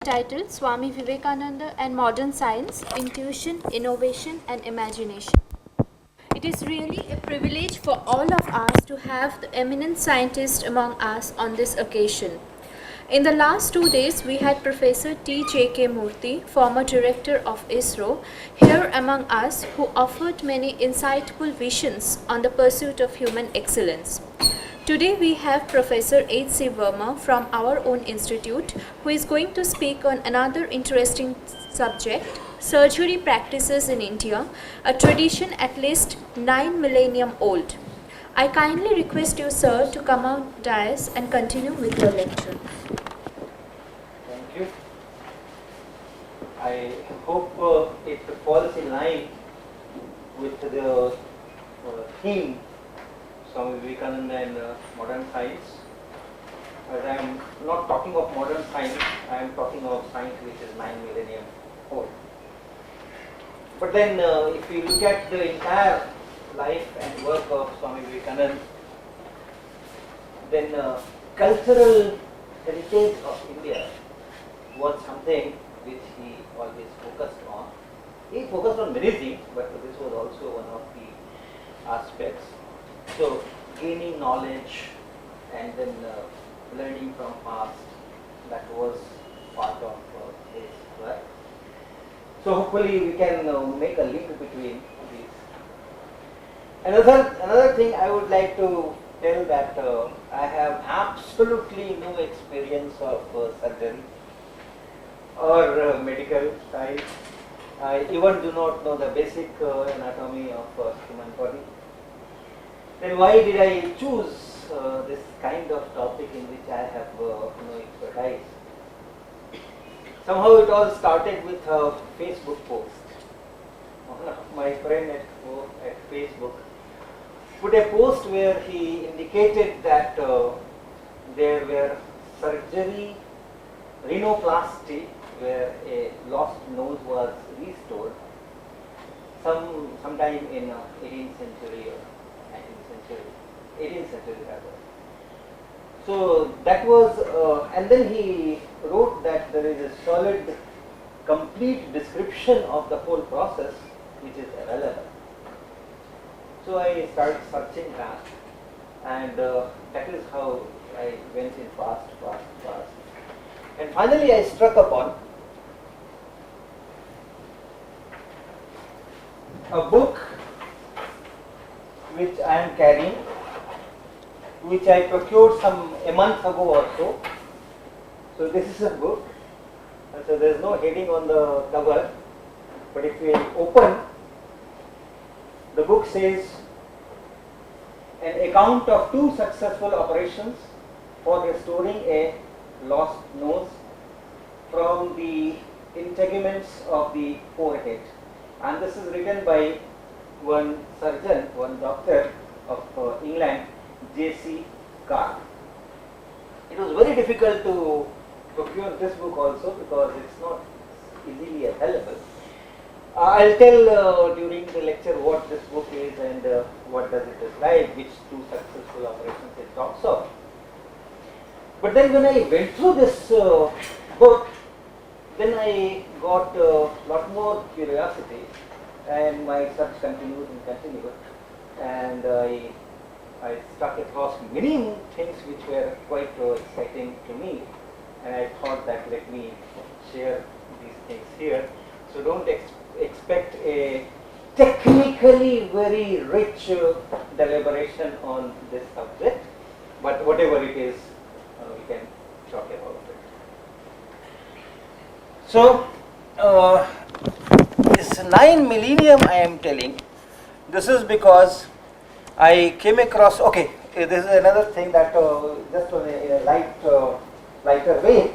Titled Swami Vivekananda and Modern Science, Intuition, Innovation and Imagination. It is really a privilege for all of us to have the eminent scientist among us on this occasion. In the last 2 days, we had Professor TGK Murthy, former director of ISRO, here among us who offered many insightful visions on the pursuit of human excellence. Today we have Professor C Verma from our own institute who is going to speak on another interesting subject, surgery practices in India, a tradition at least 9 millennium old. I kindly request you, sir, to come on dais and continue with your lecture. Thank you. I hope it falls in line with the theme Swami Vivekananda and modern science. As I am not talking of modern science, I am talking of science which is 9 millennium old. But then if you look at the entire life and work of Swami Vivekananda, then cultural heritage of India was something which he always focused on. He focused on many things, but this was also one of the aspects. So, gaining knowledge and then learning from past, that was part of his work. So, hopefully we can make a link between these. Another thing I would like to tell that I have absolutely no experience of surgery or medical science. I even do not know the basic anatomy of human body. Then why did I choose this kind of topic in which I have no expertise? Somehow it all started with a Facebook post. One of my friend at Facebook put a post where he indicated that there were surgery, Rhinoplasty, where a lost nose was restored sometime in 18th century or 19th century, 18th century rather. So that was, and then he wrote that there is a solid, complete description of the whole process which is available. So I started searching that, and that is how I went in fast. And finally I struck upon a book which I am carrying, which I procured a month ago or so. So this is a book, and so there is no heading on the cover, but if we open, the book says an account of 2 successful operations for restoring a lost nose from the integuments of the forehead, and this is written by one surgeon, one doctor of England, C It was very difficult to procure this book also because it's not easily available. I'll tell during the lecture what this book is and what does it describe, which 2 successful operations it talks of. But then when I went through this book, then I got a lot more curiosity, and my search continued, and I struck across many things which were quite exciting to me, and I thought that let me share these things here. So don't expect a technically very rich deliberation on this subject, but whatever it is, we can talk about it. So this 9 millennium I am telling, this is because I came across, this is another thing that just on a lighter way,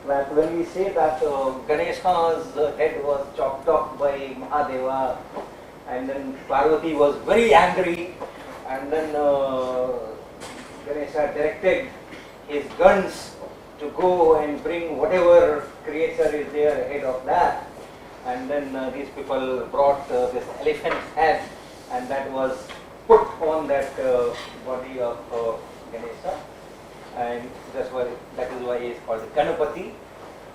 that when we say that Ganesha's head was chopped off by Mahadeva, and then Parvati was very angry, and then Ganesha directed his guns to go and bring whatever creature is there ahead of that, and then these people brought this elephant's head, and that was put on that body of Ganesha, and that is why he is called Ganapati.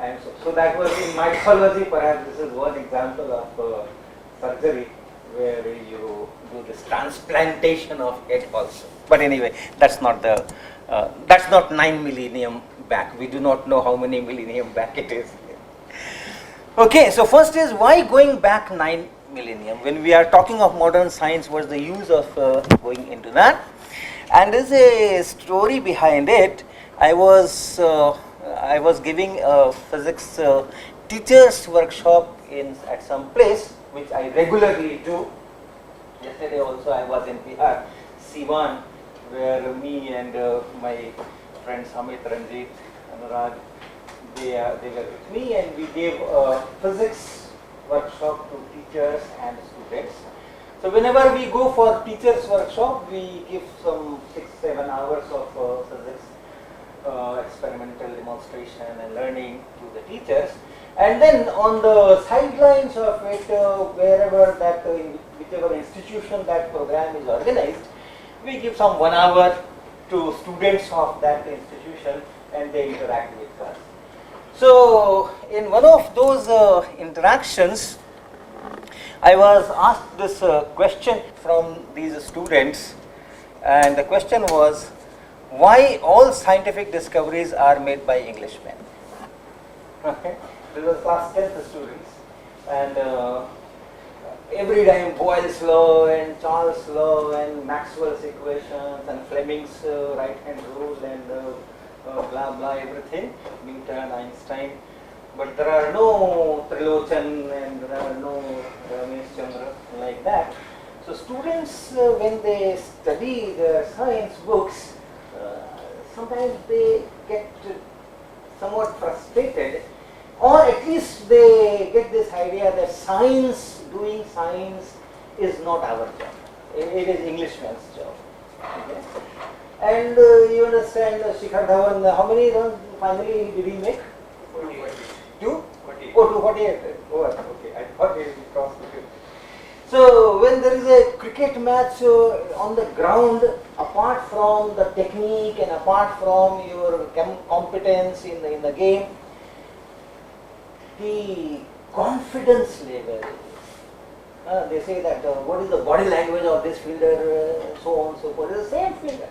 And so that was in mythology. Perhaps this is one example of surgery where you do this transplantation of head also. But anyway, that's not 9 millennium back. We do not know how many millennium back it is. Okay, so first is why going back 9 millennium? When we are talking of modern science, what's the use of going into that? And there's a story behind it. I was giving a physics teachers workshop at some place, which I regularly do. Yesterday also I was in Bihar, C1, where me and my friends Amit, Ranjit, Anurag, they were with me, and we gave a physics workshop to teachers and students. So whenever we go for teachers workshop, we give some 6-7 hours of physics experimental demonstration and learning to the teachers, and then on the sidelines of it, wherever that in whichever institution that program is organized, we give some 1 hour to students of that institution, and they interact with us. So in one of those interactions, I was asked this question from these students, and the question was, why all scientific discoveries are made by Englishmen? Okay, this was class 10th students, and every time Boyle's law and Charles' law and Maxwell's equations and Fleming's right-hand rule and blah blah everything, Newton, Einstein, but there are no Trilochan and there are no Ramesh Chandra like that. So students, when they study their science books, sometimes they get somewhat frustrated, or at least they get this idea that doing science is not our job. It is Englishman's job. Okay? And you understand, Shikhar Dhawan, how many runs finally did he make? 48. 2? 48. Oh, 248. Oh, okay. I thought he crossed the 50. So when there is a cricket match on the ground, apart from the technique and apart from your competence in the game, the confidence level. They say that what is the body language of this fielder, so on and so forth. It is the same fielder.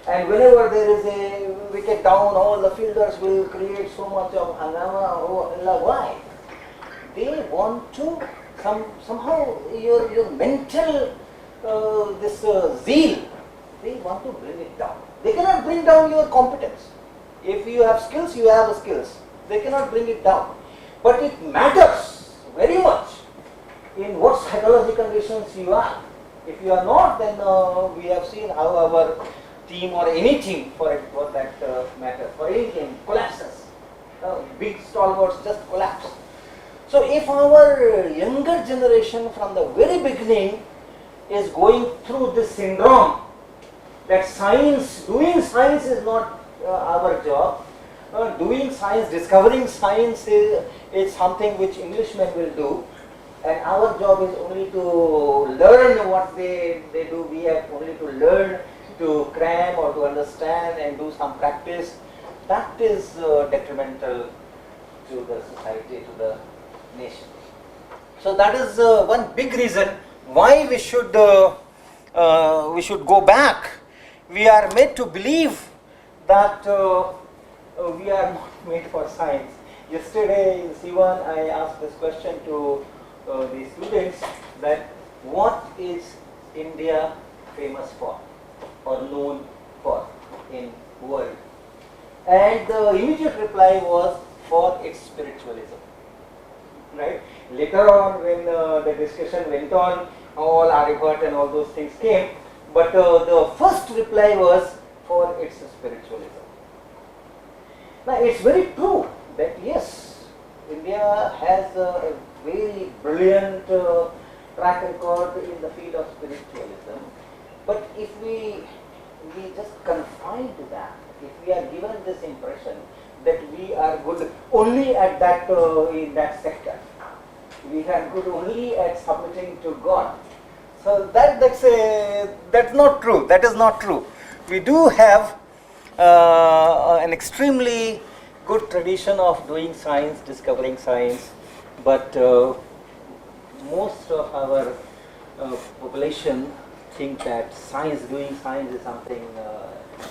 And whenever there is a wicket down, all the fielders will create so much of hangama. Why? They want to somehow your mental zeal, they want to bring it down. They cannot bring down your competence. If you have skills, you have skills. They cannot bring it down. But it matters very much in what psychological conditions you are. If you are not, then we have seen how our team or any team for that matter, for any team collapses. Big stalwarts just collapse. So if our younger generation from the very beginning is going through this syndrome that doing science is not our job, doing science, discovering science is something which Englishmen will do, and our job is only to learn what they do. We have only to learn to cram or to understand and do some practice. That is detrimental to the society, to the nation. So that is one big reason why we should go back. We are made to believe that we are not made for science. Yesterday in C1 I asked this question to the students, that what is India famous for or known for in world? And the immediate reply was for its spiritualism. Right? Later on, when the discussion went on, all Aryabhat and all those things came, but the first reply was for its spiritualism. Now it's very true that yes, India has a very brilliant track record in the field of spiritualism, but if we just confine to that, if we are given this impression that we are good only at that in that sector, we are good only at submitting to God. So that's not true. That is not true. We do have an extremely good tradition of doing science, discovering science, but most of our population think that doing science is something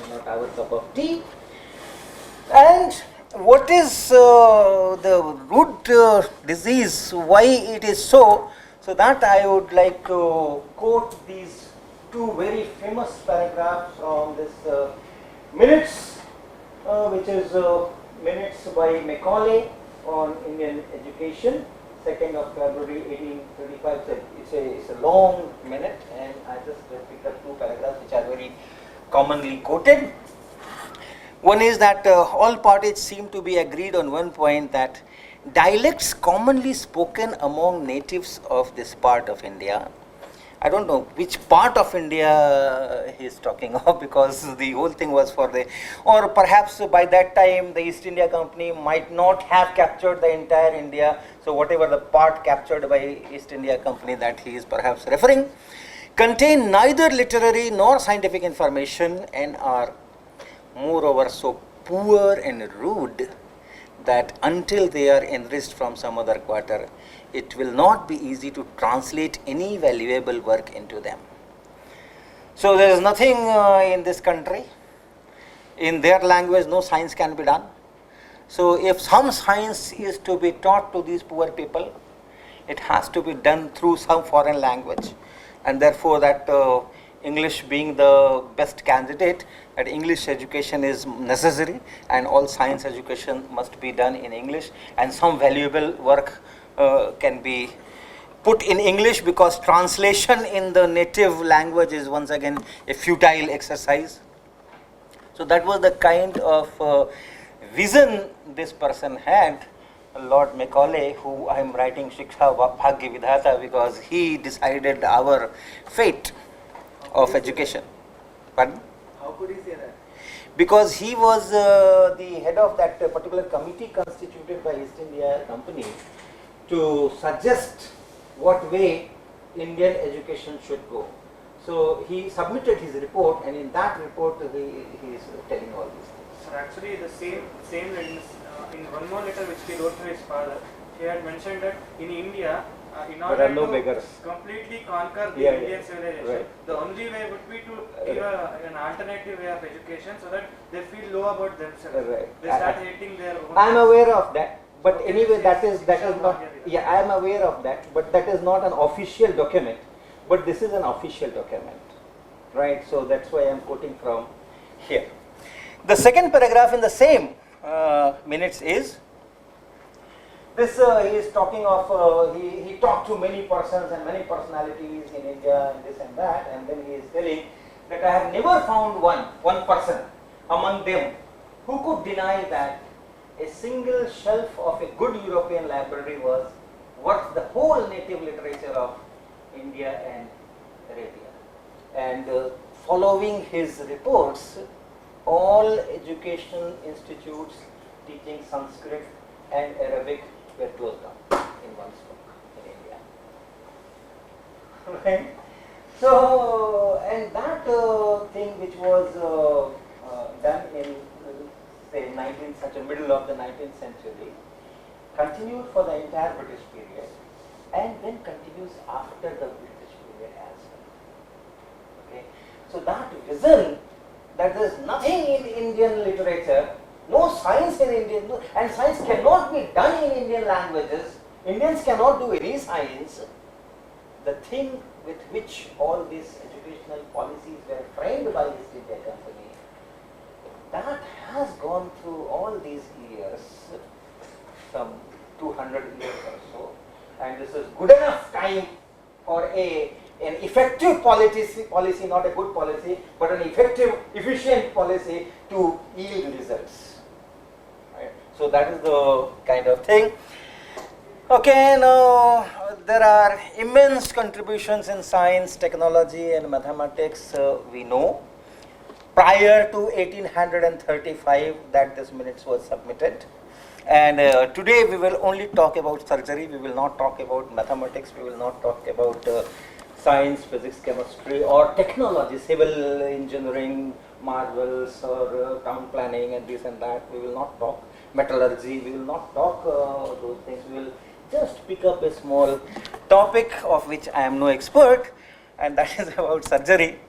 not our cup of tea. And what is the root disease, why it is so? So that I would like to quote these two very famous paragraphs from this Minutes, which is Minutes by Macaulay on Indian education, 2nd of February 1835. It's a long minute, and I just picked up two paragraphs which are very commonly quoted. One is that all parties seem to be agreed on one point, that dialects commonly spoken among natives of this part of India. I don't know which part of India he is talking of, because the whole thing was for or perhaps by that time the East India Company might not have captured the entire India. So whatever the part captured by East India Company that he is perhaps referring, contain neither literary nor scientific information, and are moreover so poor and rude that until they are enriched from some other quarter, it will not be easy to translate any valuable work into them. So there is nothing in this country, in their language no science can be done. So if some science is to be taught to these poor people, it has to be done through some foreign language, and therefore that English being the best candidate, that English education is necessary, and all science education must be done in English, and some valuable work can be put in English, because translation in the native language is once again a futile exercise. So that was the kind of vision this person had, Lord Macaulay, who I am writing Shiksha Bhagya Vidhata, because he decided our fate of education. Pardon? How could he say that? Because he was the head of that particular committee constituted by East India Company to suggest what way Indian education should go. So he submitted his report, and in that report he is telling all these things. Sir, actually the same lines, in one more letter which he wrote to his father, he had mentioned that in India, in order to completely conquer the Indian civilization, right, the only way would be to give an alternative way of education, so that they feel low about themselves. Right. They start hating their own. I am aware of that, but anyway, that is not. Yeah, I am aware of that, but that is not an official document. But this is an official document, right? So that's why I am quoting from here. The second paragraph in the same Minutes is this. He is talking of he talked to many persons and many personalities in India and this and that, and then he is telling that I have never found one person among them who could deny that a single shelf of a good European library was worth the whole native literature of India and Arabia. And following his reports, all education institutes teaching Sanskrit and Arabic were closed down in one stroke in India. Right? So, and that thing which was done in say 19th century, middle of the 19th century, continued for the entire British period, and then continues after the British period as well. Okay, so that vision that there is nothing in Indian literature, no science in Indian, and science cannot be done in Indian languages. Indians cannot do any science. The thing with which all these educational policies were framed by East India Company, that has gone through all these years, some 200 years or so, and this is good enough time for an effective policy, not a good policy, but an effective, efficient policy to yield results. Right? So that is the kind of thing. Okay, now there are immense contributions in science, technology and mathematics, we know. Prior to 1835 that this Minutes was submitted. And today we will only talk about surgery, we will not talk about mathematics, we will not talk about science, physics, chemistry or technology, civil engineering, marvels or town planning and this and that, we will not talk. metallurgy. We will not talk those things. We will just pick up a small topic of which I am no expert, and that is about surgery.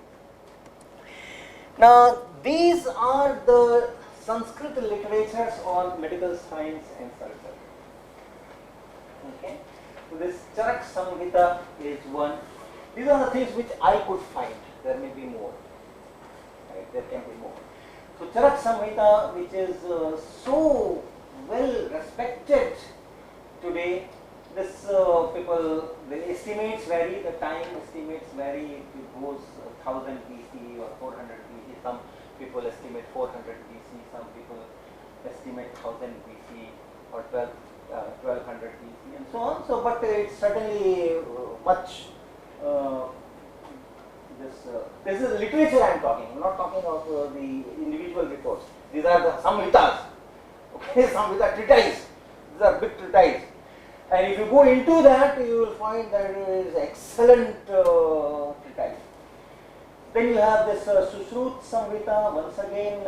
Now, these are the Sanskrit literatures on medical science and surgery. Okay, so this Charak Samhita is one. These are the things which I could find. There may be more. Right? There can be more. So Charak Samhita, which is so well respected today, this people, the estimates vary, the time estimates vary. It goes 1000 BC or 400 BC. Some people estimate 400 BC. Some people estimate 1000 BC or 1200 BC and so on. So, but it's certainly much. This is literature I am talking. I am not talking of the individual reports. These are the Samhitas. Okay, Samhita treatise. These are big treatise. And if you go into that, you will find that it is excellent treatise. Then you have this Sushruta Samhita. Once again,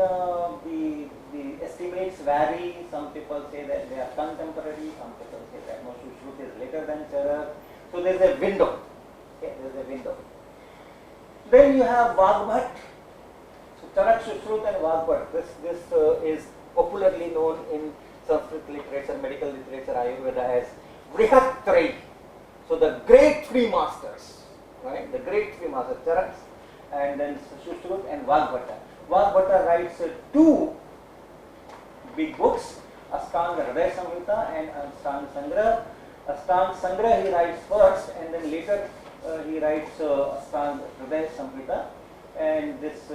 the estimates vary. Some people say that they are contemporary. Some people say that no, Sushruta is later than Charak. So there is a window. Okay, there is a window. Then you have Vagbhat. So Charak, Sushruta and Vagbhat. This is popularly known in Sanskrit literature, medical literature, Ayurveda as Vrihat-Trayi. So the great three masters, right? The great three masters, Charak, and then Sushruta and Vagbhata. Vagbhata writes two big books, Ashtanga Hridaya Samhita and Ashtanga Sangraha. Ashtanga Sangraha he writes first, and then later he writes Ashtanga Hridaya Samhita, and these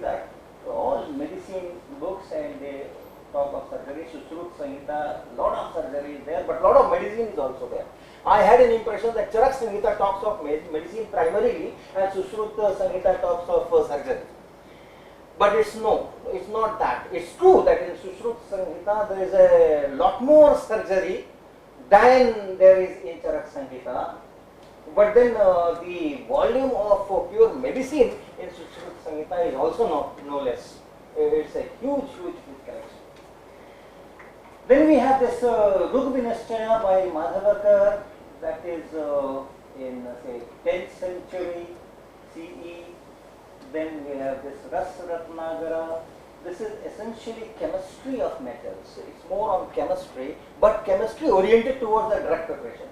are all medicine books, and they talk of surgery. Sushruta Samhita, lot of surgery is there, but lot of medicine is also there. I had an impression that Charak Samhita talks of medicine primarily, and Sushruta Samhita talks of surgery. But it's not that. It's true that in Sushruta Samhita there is a lot more surgery than there is in Charak Samhita. But then the volume of pure medicine in Sushruta Samhita is also no less. It's a huge collection. Then we have this Rugvinashchaya by Madhavakar, that is in say 10th century CE. Then we have this Rasratnagara. This is essentially chemistry of metals. It's more on chemistry, but chemistry oriented towards the drug preparation.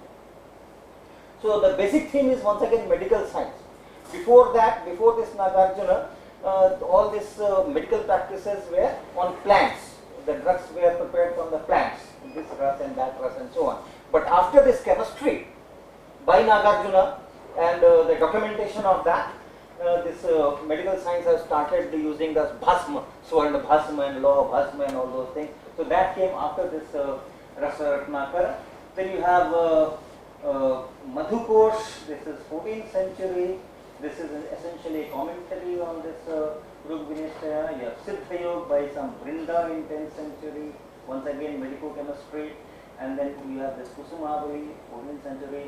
So the basic theme is once again medical science. Before that, before this Nagarjuna, all these medical practices were on plants. The drugs were prepared from the plants, this ras and that ras and so on. But after this chemistry by Nagarjuna and the documentation of that, this medical science has started using this bhasma, Swarna bhasma and law of bhasma and all those things. So that came after this Rasaratnakara. Then you have Madhukosh, this is 14th century. This is essentially a commentary on this Rugvinashchaya. You have Siddha Yoga by some Brinda in 10th century. Once again, medico-chemistry. And then you have this Kusumabhi, 14th century.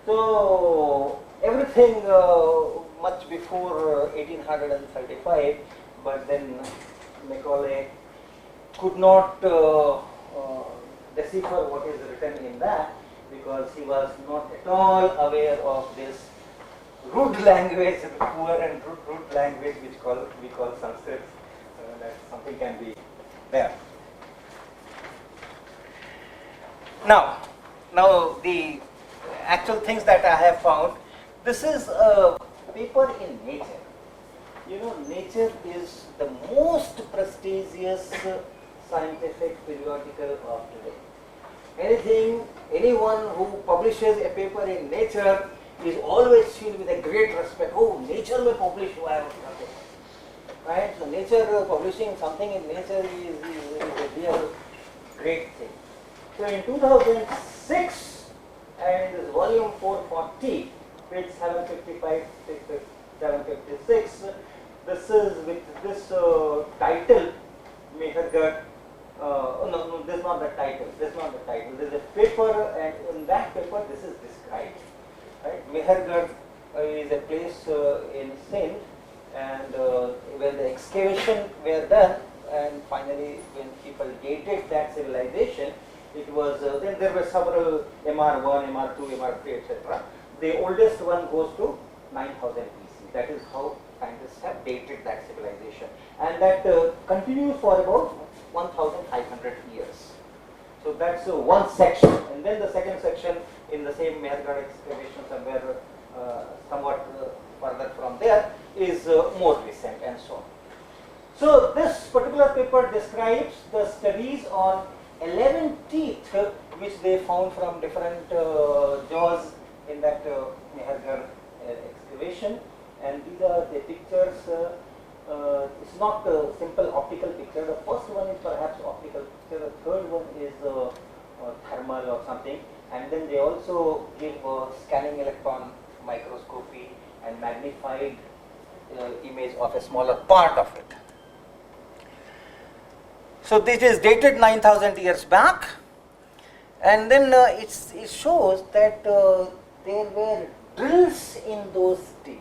So everything much before 1835, but then Macaulay could not decipher what is written in that, because he was not at all aware of this rude language, poor and rude language which we call Sanskrit. That something can be there. Now the actual things that I have found. This is a paper in Nature. You know, Nature is the most prestigious scientific periodical of today. Anyone who publishes a paper in Nature is always seen with a great respect. Oh, Nature may publish, why not nothing? Right? So Nature, publishing something in Nature is a real great thing. So in 2006, and this volume 440, page 755, 756, this is with this title, Mehergarh. No, this is not the title. This is not the title. There is a paper, and in that paper, this is described. Right? Mehergarh is a place in Sindh, and where the excavation were done, and finally when people dated that civilization, it was, then there were several MR1, MR2, MR3, etc. The oldest one goes to 9000 BC. That is how scientists have dated that civilization. And that continues for about 1500 years. So that's one section. And then the second section in the same Mehergarh excavation somewhere somewhat further from there is more recent and so on. So this particular paper describes the studies on 11 teeth which they found from different jaws in that Mehergarh excavation, and these are the pictures. It's not a simple optical picture. The first one is perhaps optical picture, the third one is thermal or something, and then they also give scanning electron microscopy and magnified image of a smaller part of it. So this is dated 9000 years back, and then it shows that there were drills in those teeth,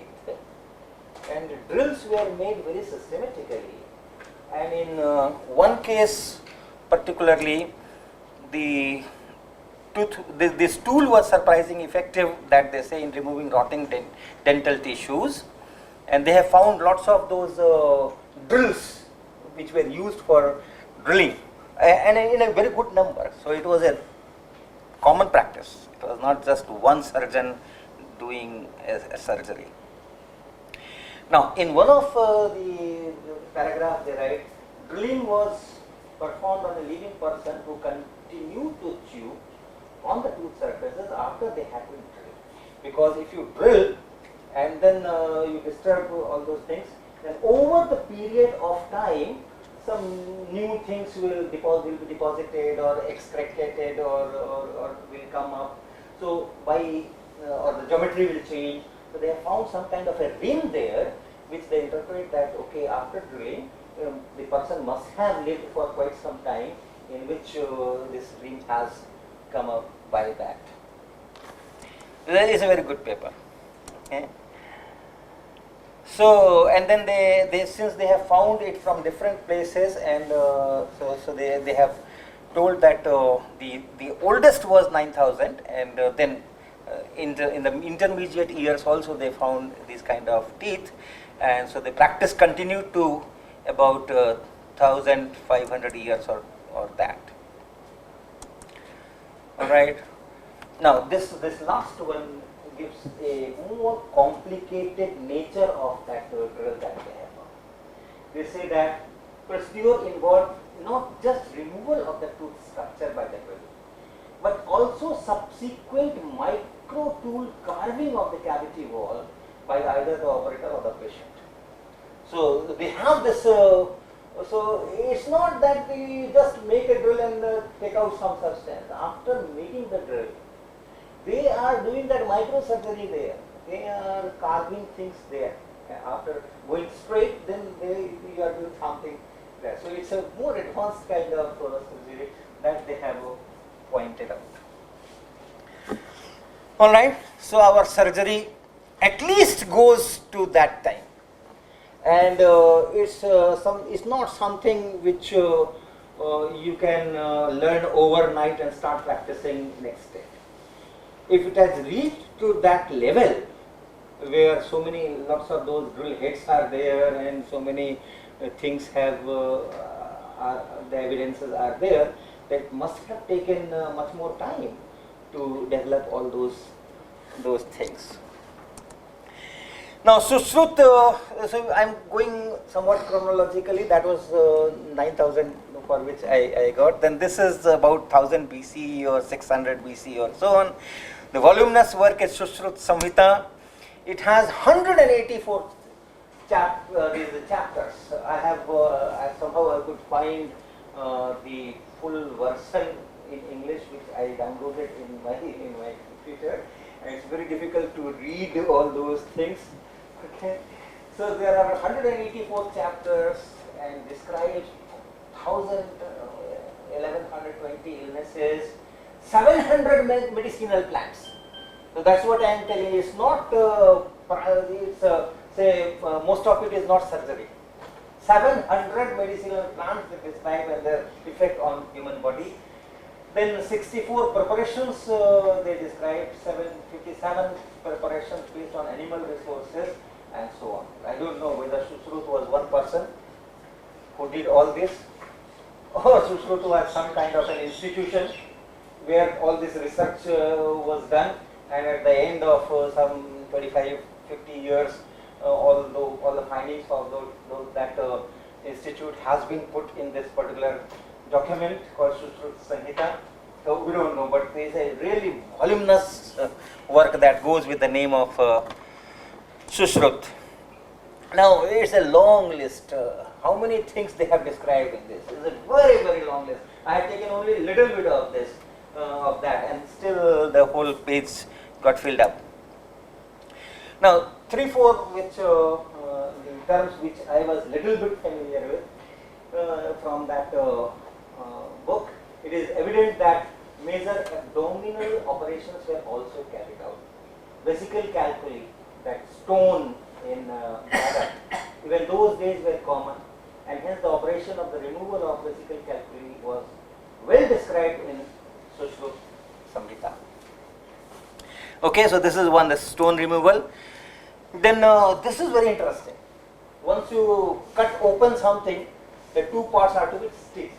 and the drills were made very systematically, and in one case particularly this tool was surprisingly effective, that they say, in removing rotting dental tissues, and they have found lots of those drills which were used for drilling, and in a very good number. So it was a common practice. It was not just one surgeon doing a surgery. Now, in one of the paragraphs they write, drilling was performed on a living person who continued to chew on the tooth surfaces after they had been drilled. Because if you drill and then you disturb all those things, then over the period of time, some new things will be deposited or excreted or will come up. So by or the geometry will change. So they have found some kind of a rim there, which they interpret that, okay, after drilling, the person must have lived for quite some time, in which this rim has come up by that. That is a very good paper. Okay. So, and then they since they have found it from different places, and so they have told that the oldest was 9000, and then in the intermediate years also they found these kind of teeth, and so the practice continued to about 1500 years or that. All right. Now this last one gives a more complicated nature of that drill that they have found. They say that procedure involved not just removal of the tooth structure by the drill, but also subsequent micro tool carving of the cavity wall by either the operator or the patient. So they have this. So it's not that we just make a drill and take out some substance. After making the drill, they are doing that microsurgery there. They are carving things there. After going straight, then you are doing something there. So it's a more advanced kind of surgery that they have pointed out. All right. So our surgery at least goes to that time, and it's not something which you can learn overnight and start practicing next day. If it has reached to that level where lots of those drill heads are there and so many things have, the evidences are there, that must have taken much more time to develop all those things. Now Sushruta, so I'm going somewhat chronologically, that was 9000 for which I got. Then this is about 1000 BC or 600 BC or so on. The voluminous work is Sushruta Samhita. It has 184 chapters. I have somehow I could find the full version in English, which I downloaded in my computer, and it's very difficult to read all those things. Okay, so there are 184 chapters and describes 1120 illnesses, 700 medicinal plants. So that's what I am telling you. It's not, most of it is not surgery. 700 medicinal plants they describe and their effect on human body. Then 64 preparations they describe, 757 preparations based on animal resources and so on. I don't know whether Sushruta was one person who did all this, or Sushruta was some kind of an institution where all this research was done, and at the end of some 25-50 years, all the findings of that institute has been put in this particular document called Sushruta Sanhita. So we don't know, but there is a really voluminous work that goes with the name of Sushruta. Now it's a long list. How many things they have described in this? It's a very, very long list. I have taken only a little bit of this, of that, and still the whole page got filled up. Now 3-4 which the terms which I was little bit familiar with from that book. It is evident that major abdominal operations were also carried out. Vesical calculi, that stone in bladder, even those days were common, and hence the operation of the removal of vesical calculi was well described in Sushruta Samhita. Okay, so this is one, the stone removal. Then this is very interesting. Once you cut open something, the two parts are to be stitched.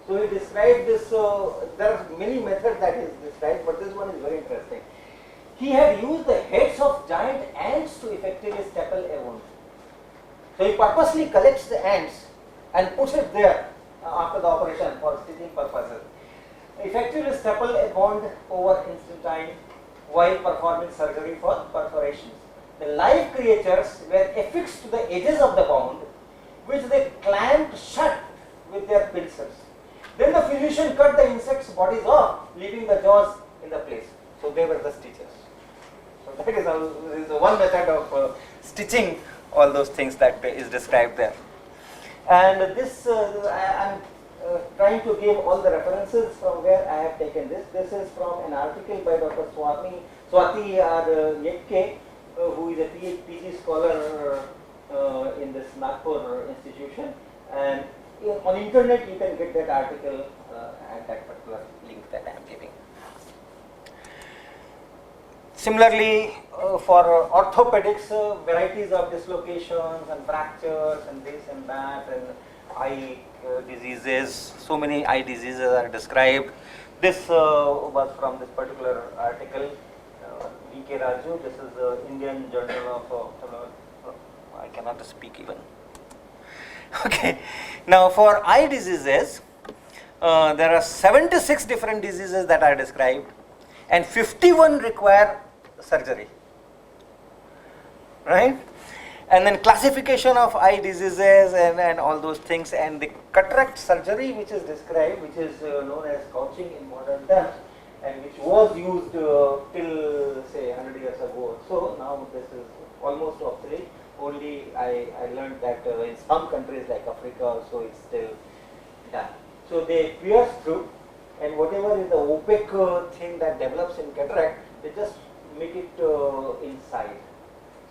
So he described this, there are many methods that is described, but this one is very interesting. He had used the heads of giant ants to effectively staple a wound. So he purposely collects the ants and puts it there after the operation for stitching purposes. Effectively staple a wound over instant while performing surgery for perforations. The live creatures were affixed to the edges of the wound, which they clamped shut with their pincers. Then the physician cut the insects' bodies off, leaving the jaws in the place. So they were the stitches. So that is one method of stitching all those things that is described there. And this, I am trying to give all the references from where I have taken this. This is from an article by Dr. Swati Yetke, who is a PhD scholar in this Nagpur institution. And on internet you can get that article at that particular link that I am giving. Similarly, for orthopedics, varieties of dislocations and fractures and this and that and eye diseases, so many eye diseases are described. This was from this particular article, V.K. Raju. This is the Indian Journal of, I cannot speak even. Okay, now for eye diseases, there are 76 different diseases that are described and 51 require surgery, right? And then classification of eye diseases and all those things, and the cataract surgery which is described, which is known as couching in modern terms, and which was used till say 100 years ago. So now this is almost obsolete. Only I learned that in some countries like Africa also it's still done. So they pierce through, and whatever is the opaque thing that develops in cataract, they just make it inside,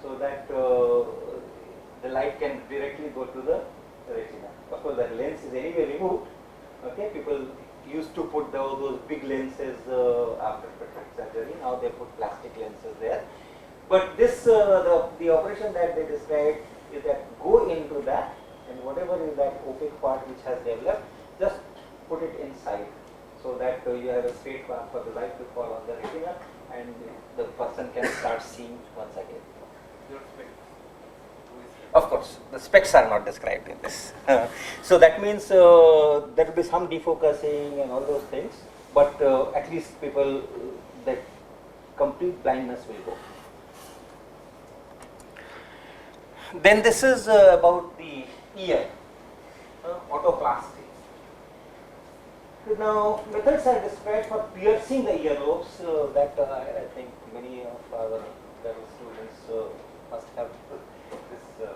so that the light can directly go to the retina. Of course, that lens is anyway removed. Okay, people used to put those big lenses after cataract surgery. Now they put plastic lenses there. But this, the operation that they described is that go into that, and whatever is that opaque part which has developed, just put it inside, so that you have a straight path for the light to fall on the retina, and the person can start seeing once again. Of course, the specs are not described in this. So that means there will be some defocusing and all those things, but at least people, that complete blindness will go. Then this is about the ear, otoplasty. Now methods are described for piercing the earlobes that I think many of our level students must have this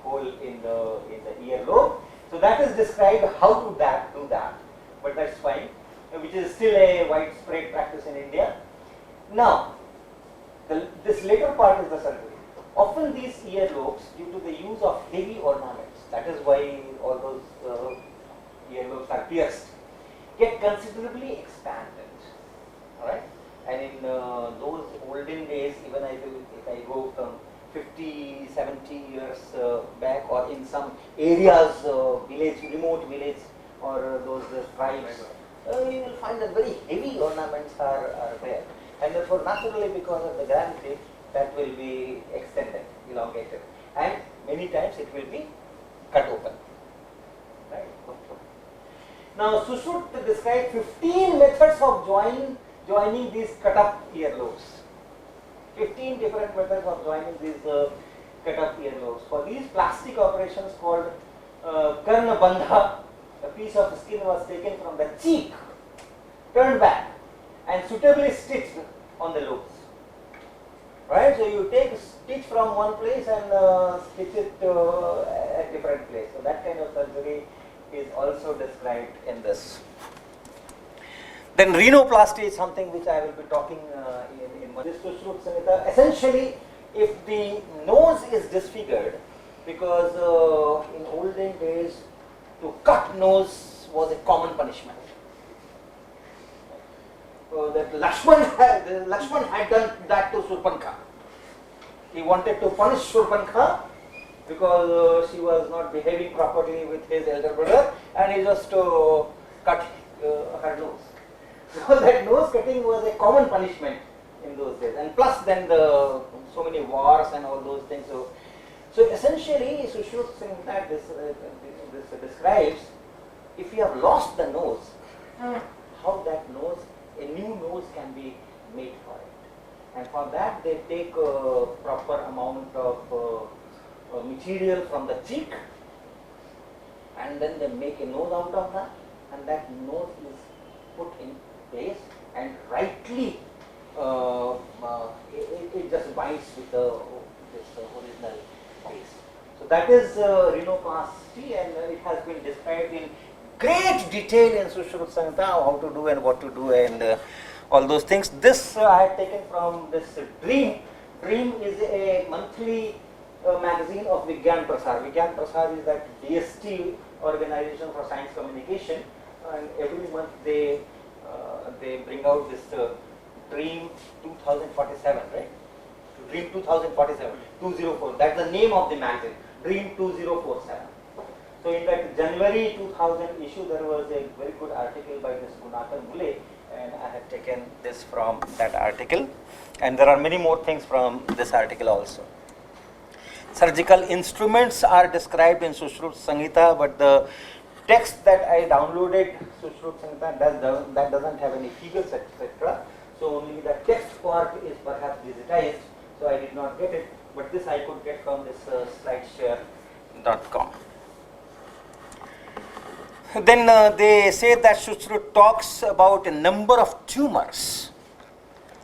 hole in the earlobe. So that is described how to do that, but that's fine, which is still a widespread practice in India. Now this later part is the surgery. often these earlobes, due to the use of heavy ornaments, that is why all those earlobes are pierced, get considerably expanded. Alright? And in those olden days, even if I go from 50, 70 years back, or in some areas, village, remote village, or those tribes, you will find that very heavy ornaments are there. And therefore, naturally, because of the gravity, that will be extended, elongated, and many times it will be cut open. Right? Now, Sushruta described 15 methods of joining these cut-up earlobes. 15 different methods of joining these cut-up earlobes. For these plastic operations called karna bandha, a piece of skin was taken from the cheek, turned back, and suitably stitched on the lobes. Right? So you take a stitch from one place and stitch it at different place. So that kind of surgery is also described in this. Then rhinoplasty is something which I will be talking in this Sushruta Samhita. Essentially, if the nose is disfigured, because in olden days to cut nose was a common punishment. That Lakshman had done that to Surpankha. He wanted to punish Surpankha because she was not behaving properly with his elder brother, and he just cut her nose. So that nose cutting was a common punishment in those days, and plus then so many wars and all those things. So essentially, Sushruta Samhita this describes if you have lost the nose, how that nose, a new nose can be made for it. And for that they take a proper amount of material from the cheek, and then they make a nose out of that, and that nose is put in place, and rightly it just binds with this original face. So that is rhinoplasty, and it has been described in great detail in Sushruta Samhita, how to do and what to do and all those things. This I had taken from this Dream. Dream is a monthly magazine of Vigyan Prasar. Vigyan Prasar is that DST organization for science communication, and every month they bring out this Dream 2047, right? Dream 2047, 204. That's the name of the magazine. Dream 2047. So in that January 2000 issue, there was a very good article by this Gunakar Mule, and I have taken this from that article. And there are many more things from this article also. Surgical instruments are described in Sushruta Samhita, but the text that I downloaded, Sushruta Samhita, that doesn't have any figures, etc. So only the text part is perhaps digitized, so I did not get it, but this I could get from this slideshare.com. Then they say that Sushruta talks about a number of tumors.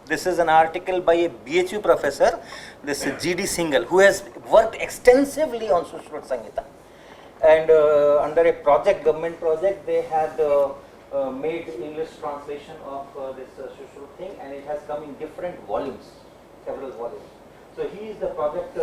This is an article by a BHU professor, this G.D. Singhal, who has worked extensively on Sushruta Samhita. And under a project, government project, they had made English translation of this Sushruta thing, and it has come in different volumes, several volumes. So he is the project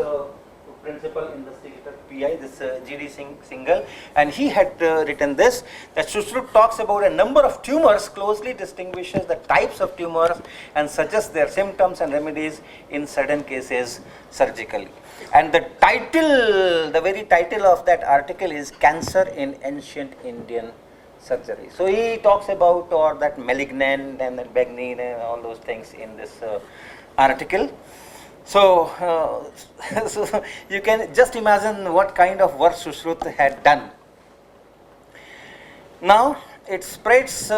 principal investigator PI, this G.D. Singhal, and he had written this, that Sushruta talks about a number of tumors, closely distinguishes the types of tumors and suggests their symptoms and remedies in certain cases surgically. And the title, the very title of that article is Cancer in Ancient Indian Surgery. So he talks about or that malignant and then benign and all those things in this article. So, so you can just imagine what kind of work Sushruta had done. Now it spreads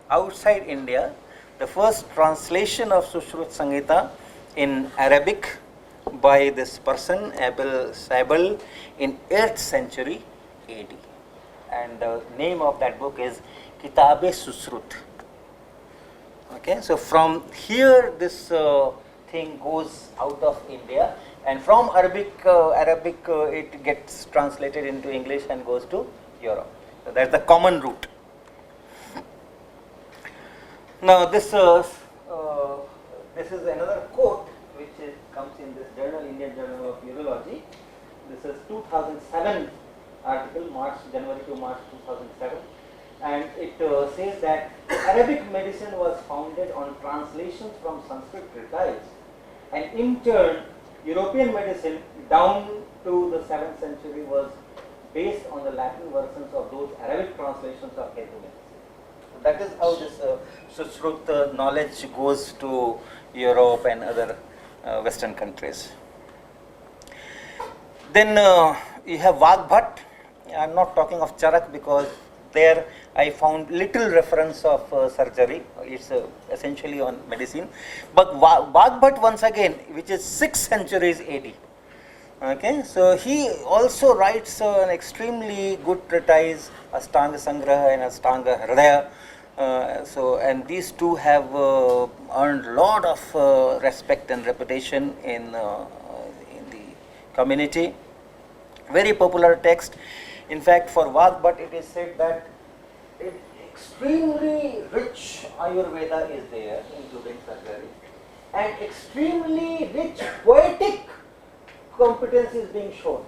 outside India. The first translation of Sushruta Samhita in Arabic by this person, Abel Sabel, in 8th century AD. And the name of that book is Kitab-e Sushruta. Okay, so from here this thing goes out of India, and from Arabic it gets translated into English and goes to Europe. So that's the common route. Now this is another quote which is comes in this journal, Indian Journal of Urology. This is 2007 article, January to March 2007, and it says that Arabic medicine was founded on translations from Sanskrit treatises, and in turn European medicine down to the 7th century was based on the Latin versions of those Arabic translations of Hindu medicine. That is how this Sushruta knowledge goes to Europe and other Western countries. Then you have Vagbhat. I am not talking of Charak because there I found little reference of surgery. It's essentially on medicine. But Vagbhat once again, which is 6th centuries AD. Okay, so he also writes an extremely good treatise, Ashtanga Sangraha and Ashtanga Hridaya. So, and these two have earned lot of respect and reputation in the community. Very popular text. In fact, for Vagbhat it is said that extremely rich Ayurveda is there, including surgery, and extremely rich poetic competence is being shown.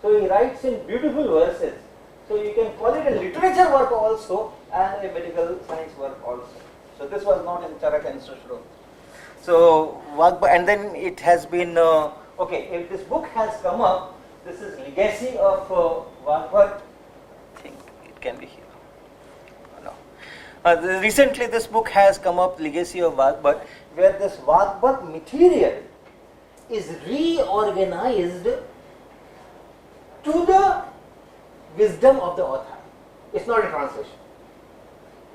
So he writes in beautiful verses. So you can call it a literature work also and a medical science work also. So this was not in Charak and Sushruta. So Vagbhat, and then it has been okay. If this book has come up, this is legacy of Vagbhat. I think it can be here. No. Recently, this book has come up, legacy of Vagbhat, where this Vagbhat material is reorganized to the wisdom of the author. It's not a translation.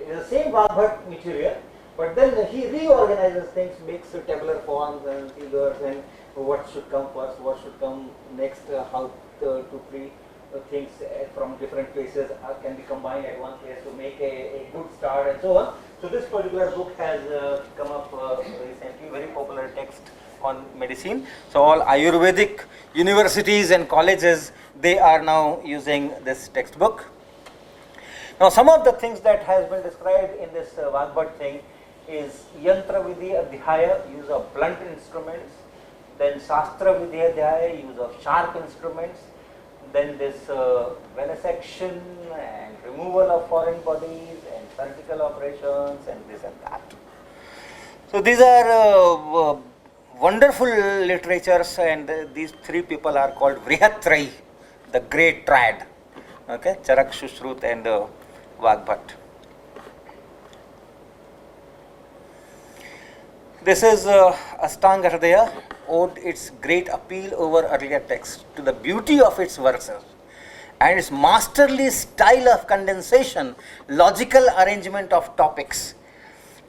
It is the same Vagbhat material, but then he reorganizes things, makes tabular forms and figures, and what should come first, what should come next, how to treat things from different places can be combined at one place to make a good start and so on. So this particular book has come up recently, very popular text on medicine. So all Ayurvedic universities and colleges, they are now using this textbook. Now some of the things that has been described in this Vagbhat thing is Yantra Vidhi Adhyaya, use of blunt instruments, then Shastra Vidhi Adhyaya, use of sharp instruments, then this venesection and removal of foreign bodies and surgical operations and this and that. So these are wonderful literatures, and these three people are called Vrihatrayi, the great triad. Okay, Charak, Sushruta and Vagbhat. This is Ashtanga Hridaya owed its great appeal over earlier texts to the beauty of its verses and its masterly style of condensation, logical arrangement of topics,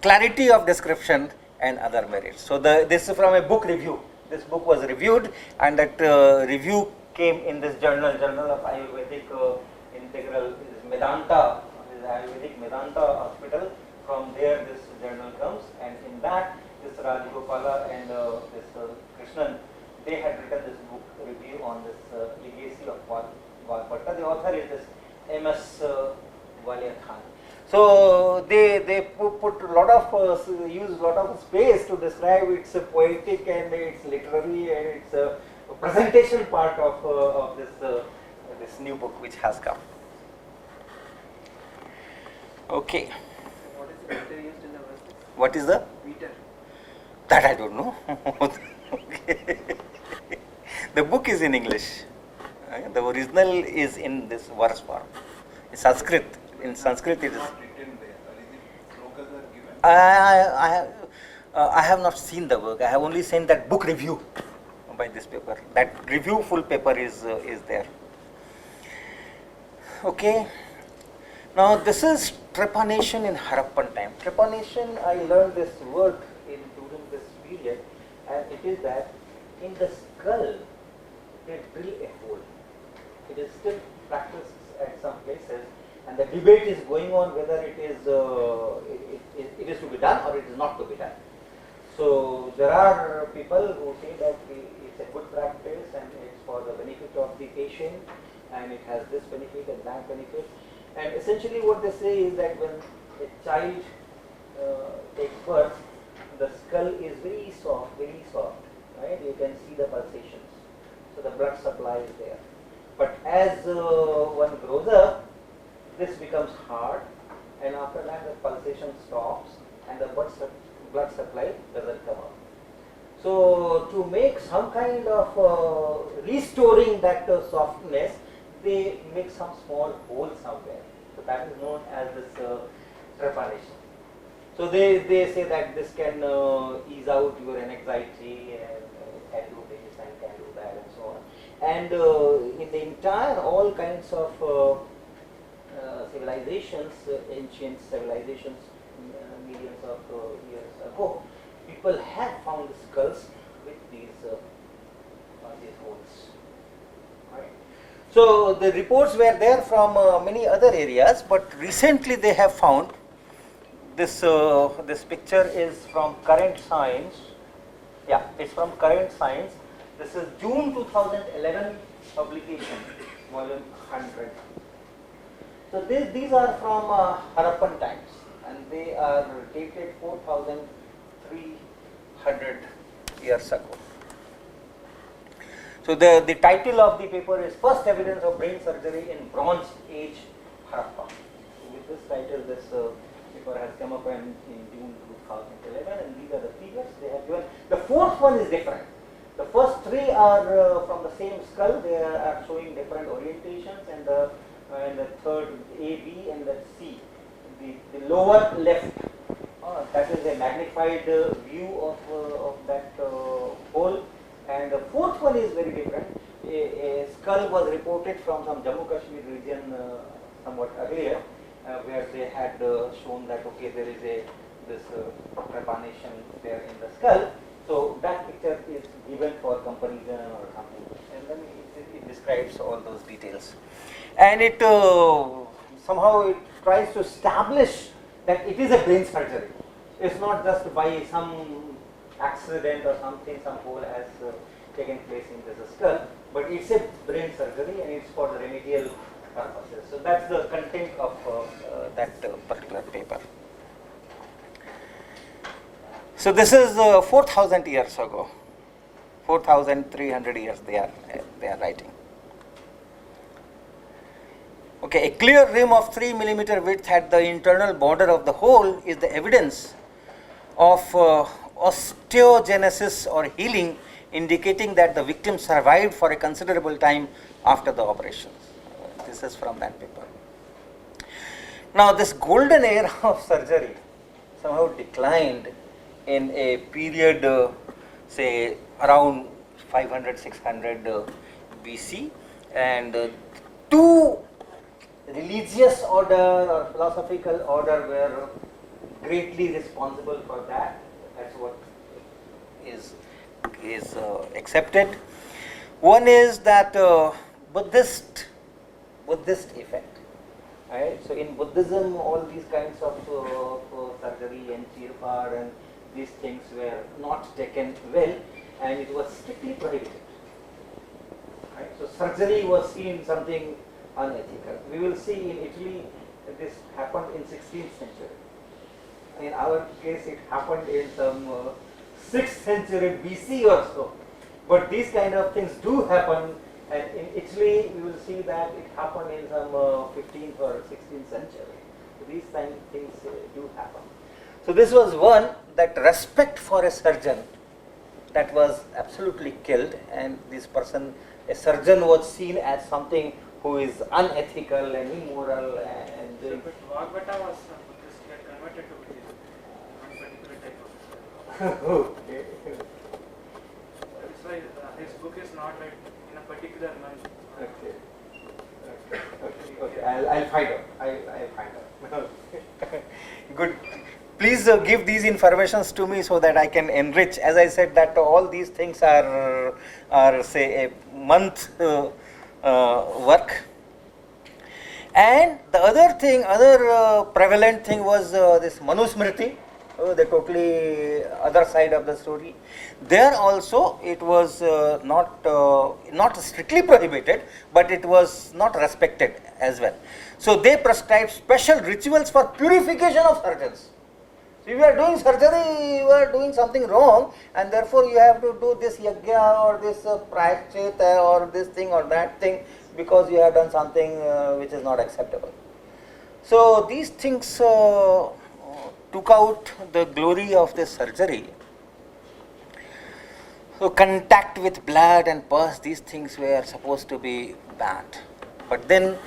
clarity of description and other merits. So this is from a book review. This book was reviewed, and that review came in this journal of Ayurvedic Integral, Medanta, Ayurvedic Medanta Hospital. From there this journal comes, and in that this Rajgopala and this Krishnan, they had written this book review on this legacy of Vagbhat. The author is this M.S. Walia Khan. So they put a lot of use a lot of space to describe its poetic and its literary and its presentation part of this new book which has come. Okay. What is the meter used in the verses? What is the Meter. That I don't know. Okay. The book is in English. The original is in this verse form. It's Sanskrit. In Sanskrit it is. Not written there, or is it slokas are given? I have not seen the work. I have only seen that book review by this paper. That review full paper is there. Okay. Now this is trepanation in Harappan time. Trepanation, I learned this word during this period, and it is that in the skull they drill a hole. It is still practiced at some places, and the debate is going on whether it is to be done or it is not to be done. So there are people who say that it's a good practice and it's for the benefit of the patient, and it has this benefit and that benefit. And essentially what they say is that when a child takes birth, the skull is very soft, right? You can see the pulsations. So the blood supply is there. But as one grows up, this becomes hard, and after that the pulsation stops and the blood supply doesn't come up. So to make some kind of restoring that softness, they make some small hole somewhere. So that is known as this trepanation. So they say that this can ease out your anxiety and can do this and can do that and so on. And in the entire all kinds of civilizations, ancient civilizations, millions of years ago, people have found skulls with these holes. Right. So the reports were there from many other areas, but recently they have found this. This picture is from Current Science. Yeah, it's from Current Science. This is June 2011 publication, volume 100. So these are from Harappan times, and they are dated 4,300 years ago. So the title of the paper is First Evidence of Brain Surgery in Bronze Age Harappa. So with this title, this paper has come up in June 2011, and these are the figures they have given. The fourth one is different. The first three are from the same skull. They are showing different orientations, and the third A, B, and the C. The lower left, that is a magnified view of that hole, and the fourth one is very different. A skull was reported from some Jammu Kashmir region somewhat earlier, where they had shown that okay, there is this trepanation there in the skull. So that picture is given for comparison or something, and then it describes all those details, and it somehow it tries to establish that it is a brain surgery. It's not just by some accident or something, some hole has taken place in this skull, but it's a brain surgery and it's for the remedial purposes. So that's the content of that particular paper. So this is 4,000 years ago, 4,300 years they are writing. Okay, a clear rim of 3 mm width at the internal border of the hole is the evidence of osteogenesis or healing, indicating that the victim survived for a considerable time after the operations. This is from that paper. Now this golden era of surgery somehow declined in a period, say around 500, 600 BC, and two religious order or philosophical order were greatly responsible for that. That's what is accepted. One is that Buddhist effect. Right? So in Buddhism, all these kinds of surgery and chirpar and these things were not taken well, and it was strictly prohibited. Right? So surgery was seen something unethical. We will see in Italy that this happened in 16th century. In our case, it happened in some 6th century BC or so. But these kind of things do happen, and in Italy, we will see that it happened in some 15th or 16th century. So these kind of things do happen. So this was one, that respect for a surgeon, that was absolutely killed, and this person, a surgeon, was seen as something who is unethical and immoral and So, but Vagbata was Buddhist, he had converted to Buddhism, one particular type of okay. That's why his book is not like in a particular month. Okay. I'll find out. I'll find out. Good. Please give these informations to me so that I can enrich. As I said, that all these things are say a month work. And the other thing, prevalent thing was this Manusmriti, the totally other side of the story. There also it was not strictly prohibited, but it was not respected as well. So they prescribed special rituals for purification of surgeons. If you are doing surgery, you are doing something wrong, and therefore you have to do this yajna or this prayachita or this thing or that thing because you have done something which is not acceptable. So these things took out the glory of this surgery. So contact with blood and pus, these things were supposed to be banned. But then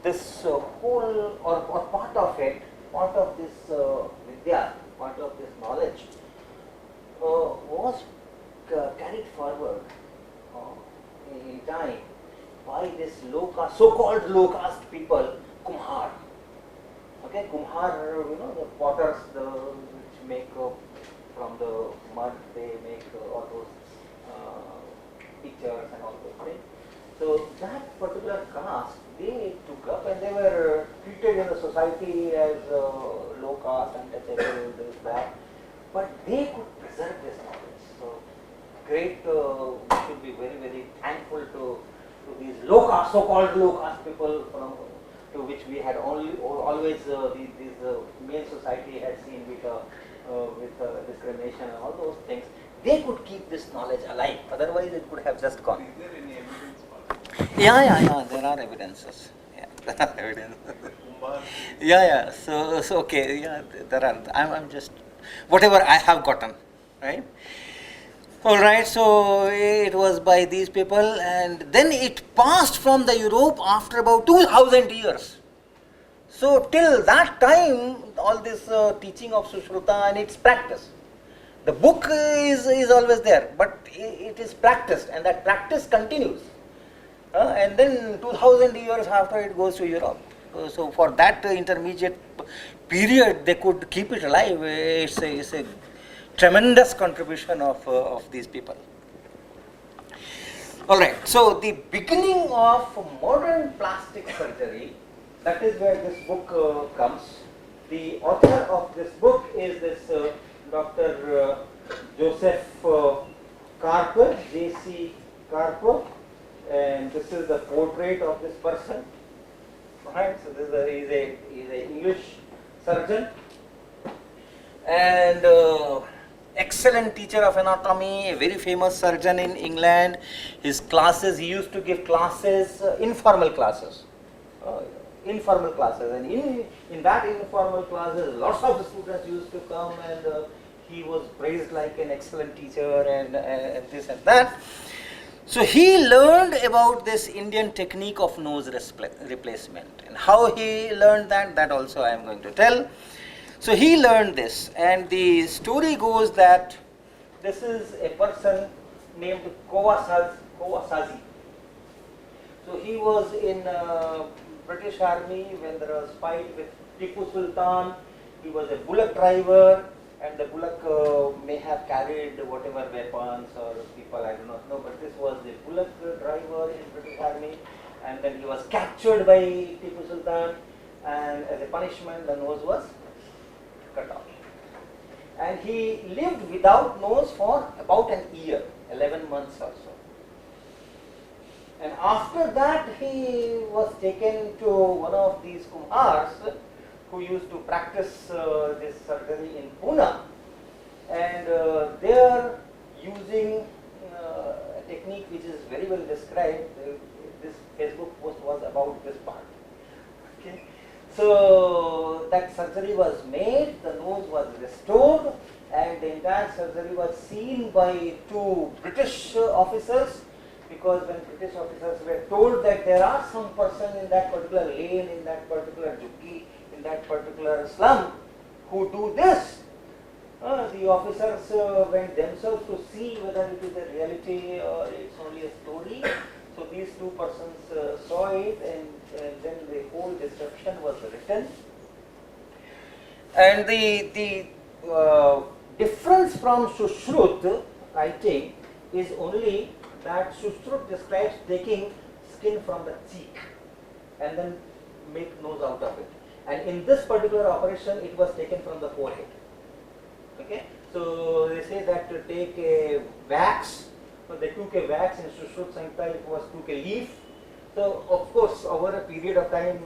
this whole or part of it, part of this vidya, part of this knowledge was carried forward in time by this low caste, so-called low caste people, Kumhar. Okay, Kumhar, the potters, which make from the mud, they make all those pictures and all those things. So that particular caste, they took up and they were treated in the society as low caste, untouchable, this, that. But they could preserve this knowledge. So great, we should be very, very thankful to these low caste, so-called low caste people to which we had always these male society had seen with discrimination and all those things. They could keep this knowledge alive, otherwise it could have just gone. Is there any evidence for that? Yeah, there are evidences. Yeah, there are evidences. Yeah, so okay, yeah, there are. I'm just, whatever I have gotten, right? Alright, so it was by these people, and then it passed from the Europe after about 2000 years. So till that time, all this teaching of Sushruta and its practice. The book is always there, but it is practiced, and that practice continues. And then 2000 years after it goes to Europe. So for that intermediate period, they could keep it alive. It's a tremendous contribution of these people. Alright, so the beginning of modern plastic surgery, that is where this book comes. The author of this book is this Dr. Joseph Karper, J.C. Karper, and this is the portrait of this person. Right, so this is an English surgeon and excellent teacher of anatomy, a very famous surgeon in England. His classes, he used to give classes, informal classes. And in that informal classes, lots of students used to come, and he was praised like an excellent teacher and this and that. So he learned about this Indian technique of nose replacement, and how he learned that also I am going to tell. So he learned this, and the story goes that this is a person named Kawasaki. So he was in British Army when there was fight with Tipu Sultan. He was a bullock driver, and the bullock may have carried whatever weapons or people, I do not know, but this was the bullock driver in British Army, and then he was captured by Tipu Sultan, and as a punishment the nose was cut off. And he lived without nose for about an year, 11 months or so. And after that he was taken to one of these Kumhars who used to practice this surgery in Pune, and they are using a technique which is very well described. This Facebook post was about this part. Okay. So that surgery was made, the nose was restored, and the entire surgery was seen by two British officers, because when British officers were told that there are some person in that particular lane, in that particular juggi, in that particular slum who do this, the officers went themselves to see whether it is a reality or it's only a story. So these two persons saw it, and then the whole description was written. And the difference from Sushruta writing is only that Sushruta describes taking skin from the cheek and then make nose out of it. And in this particular operation, it was taken from the forehead. Okay, so they say that to take a wax. So they took a wax, in Sushruta Samhita it was took a leaf. So of course, over a period of time,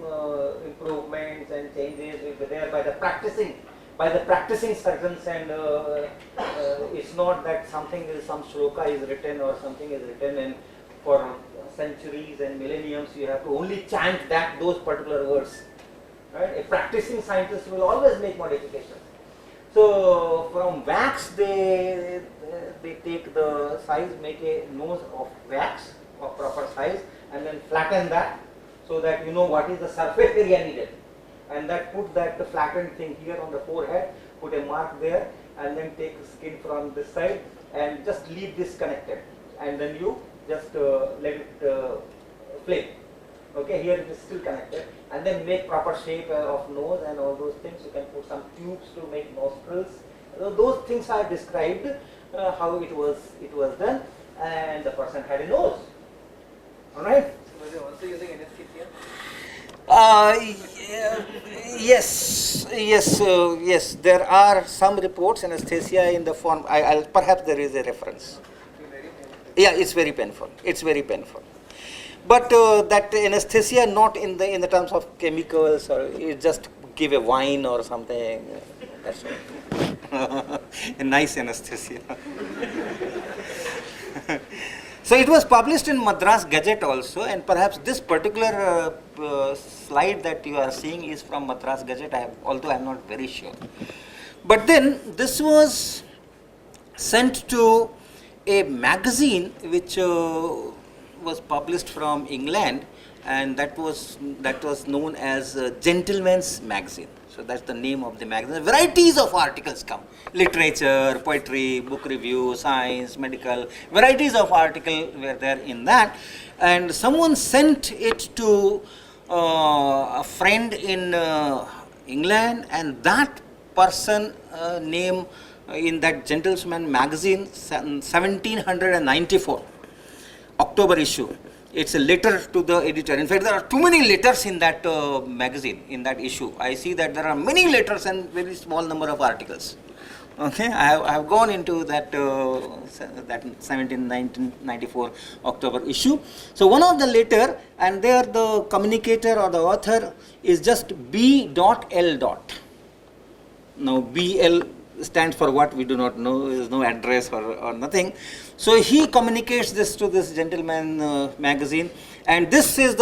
improvements and changes will be there by the practicing. by the practicing surgeons, and it's not that something is, some shloka is written or something is written, and for centuries and millenniums you have to only chant that, those particular words. Right? A practicing scientist will always make modifications. So from wax they take the size, make a nose of wax of proper size, and then flatten that so that you know what is the surface area needed, and that put that the flattened thing here on the forehead, put a mark there, and then take the skin from this side and just leave this connected, and then you just let it flake. Okay, here it is still connected, and then make proper shape of nose and all those things. You can put some tubes to make nostrils. Those things are described how it was done, and the person had a nose. All right. Was he also using anesthesia? Yes. There are some reports anesthesia in the form. Perhaps there is a reference. Yeah, it's very painful. But that anesthesia not in the terms of chemicals, or you just give a wine or something. That's all. A nice anesthesia. So it was published in Madras Gazette also, and perhaps this particular slide that you are seeing is from Madras Gazette, although I am not very sure. But then this was sent to a magazine which was published from England, and that was known as Gentleman's Magazine. So that's the name of the magazine. Varieties of articles come: literature, poetry, book review, science, medical. Varieties of articles were there in that, and someone sent it to a friend in England, and that person name in that Gentleman's Magazine, 1794. October issue. It's a letter to the editor. In fact, there are too many letters in that magazine, in that issue. I see that there are many letters and very small number of articles. Okay, I have gone into that 1994 October issue. So one of the letter, and there the communicator or the author is just B.L. Now BL stands for what we do not know. There is no address or nothing. So he communicates this to this Gentleman magazine, and this is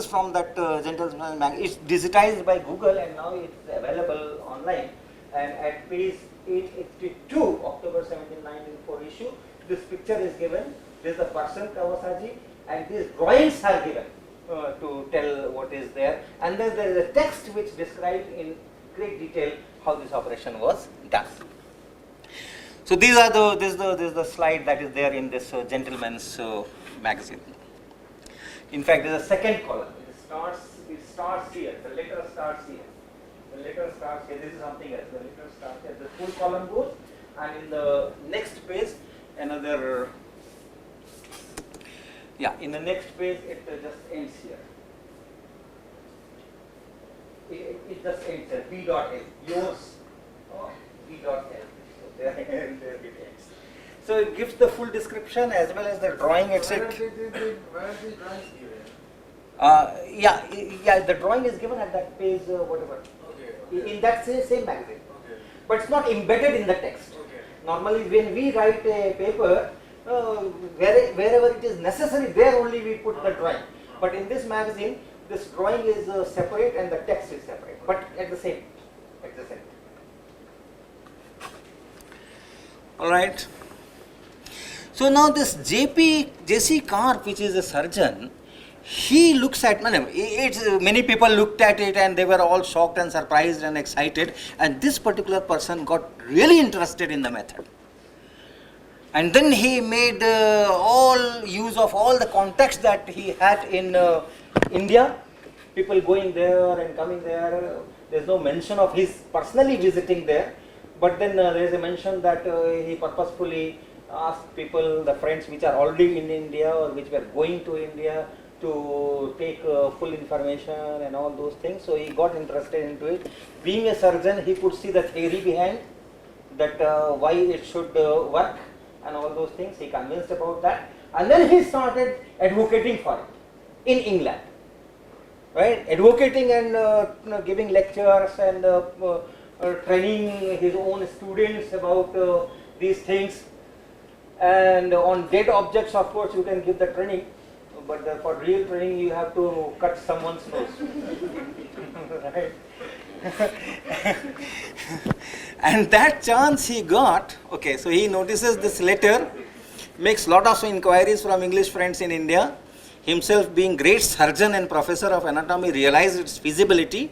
from that Gentleman magazine. It's digitized by Google, and now it's available online. And at page 882, October 17, 1994 issue, this picture is given. This is the person Kawasaki, and these drawings are given to tell what is there. And then there is a text which describes in great detail how this operation was done. So this is the slide that is there in this Gentleman's magazine. In fact, there is a second column. It starts here. The letter starts here. This is something else. The letter starts here. The full column goes, and in the next page, another. Yeah, in the next page, it just ends here. It just ends here. B.L. Yours. B.L. So there it ends. So it gives the full description as well as the drawing, etc. Where are the drawings given? The drawing is given at that page, whatever. Okay. In that same magazine. Okay. But it's not embedded in the text. Okay. Normally, when we write a paper, wherever it is necessary, there only we put the drawing. But in this magazine, this drawing is separate and the text is separate, but at the same. All right. So now this J.C. Karp, which is a surgeon, he looks at, many people looked at it and they were all shocked and surprised and excited, and this particular person got really interested in the method. And then he made all use of all the contacts that he had in India, people going there and coming there. There's no mention of his personally visiting there, but then there is a mention that he purposefully asked people, the friends which are already in India or which were going to India, to take full information and all those things. So he got interested into it. Being a surgeon, he could see the theory behind that, why it should work and all those things. He convinced about that, and then he started advocating for it in England, right? Advocating and giving lectures and training his own students about these things. And on dead objects, of course, you can give the training, but for real training, you have to cut someone's nose. Right? And that chance he got, okay, so he notices this letter, makes lot of inquiries from English friends in India, himself being great surgeon and professor of anatomy, realized its feasibility,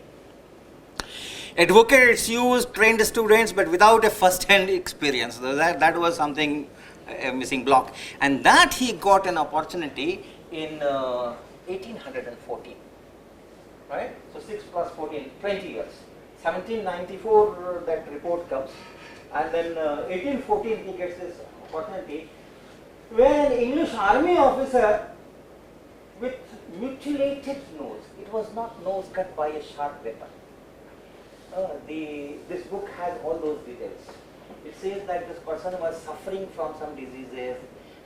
advocated its use, trained students, but without a first-hand experience. So that was something, a missing block. And that he got an opportunity in 1814, right? So 6 plus 14, 20 years. 1794 that report comes, and then 1814 he gets this opportunity when an English army officer with mutilated nose, it was not nose cut by a sharp weapon. This book has all those details. It says that this person was suffering from some diseases,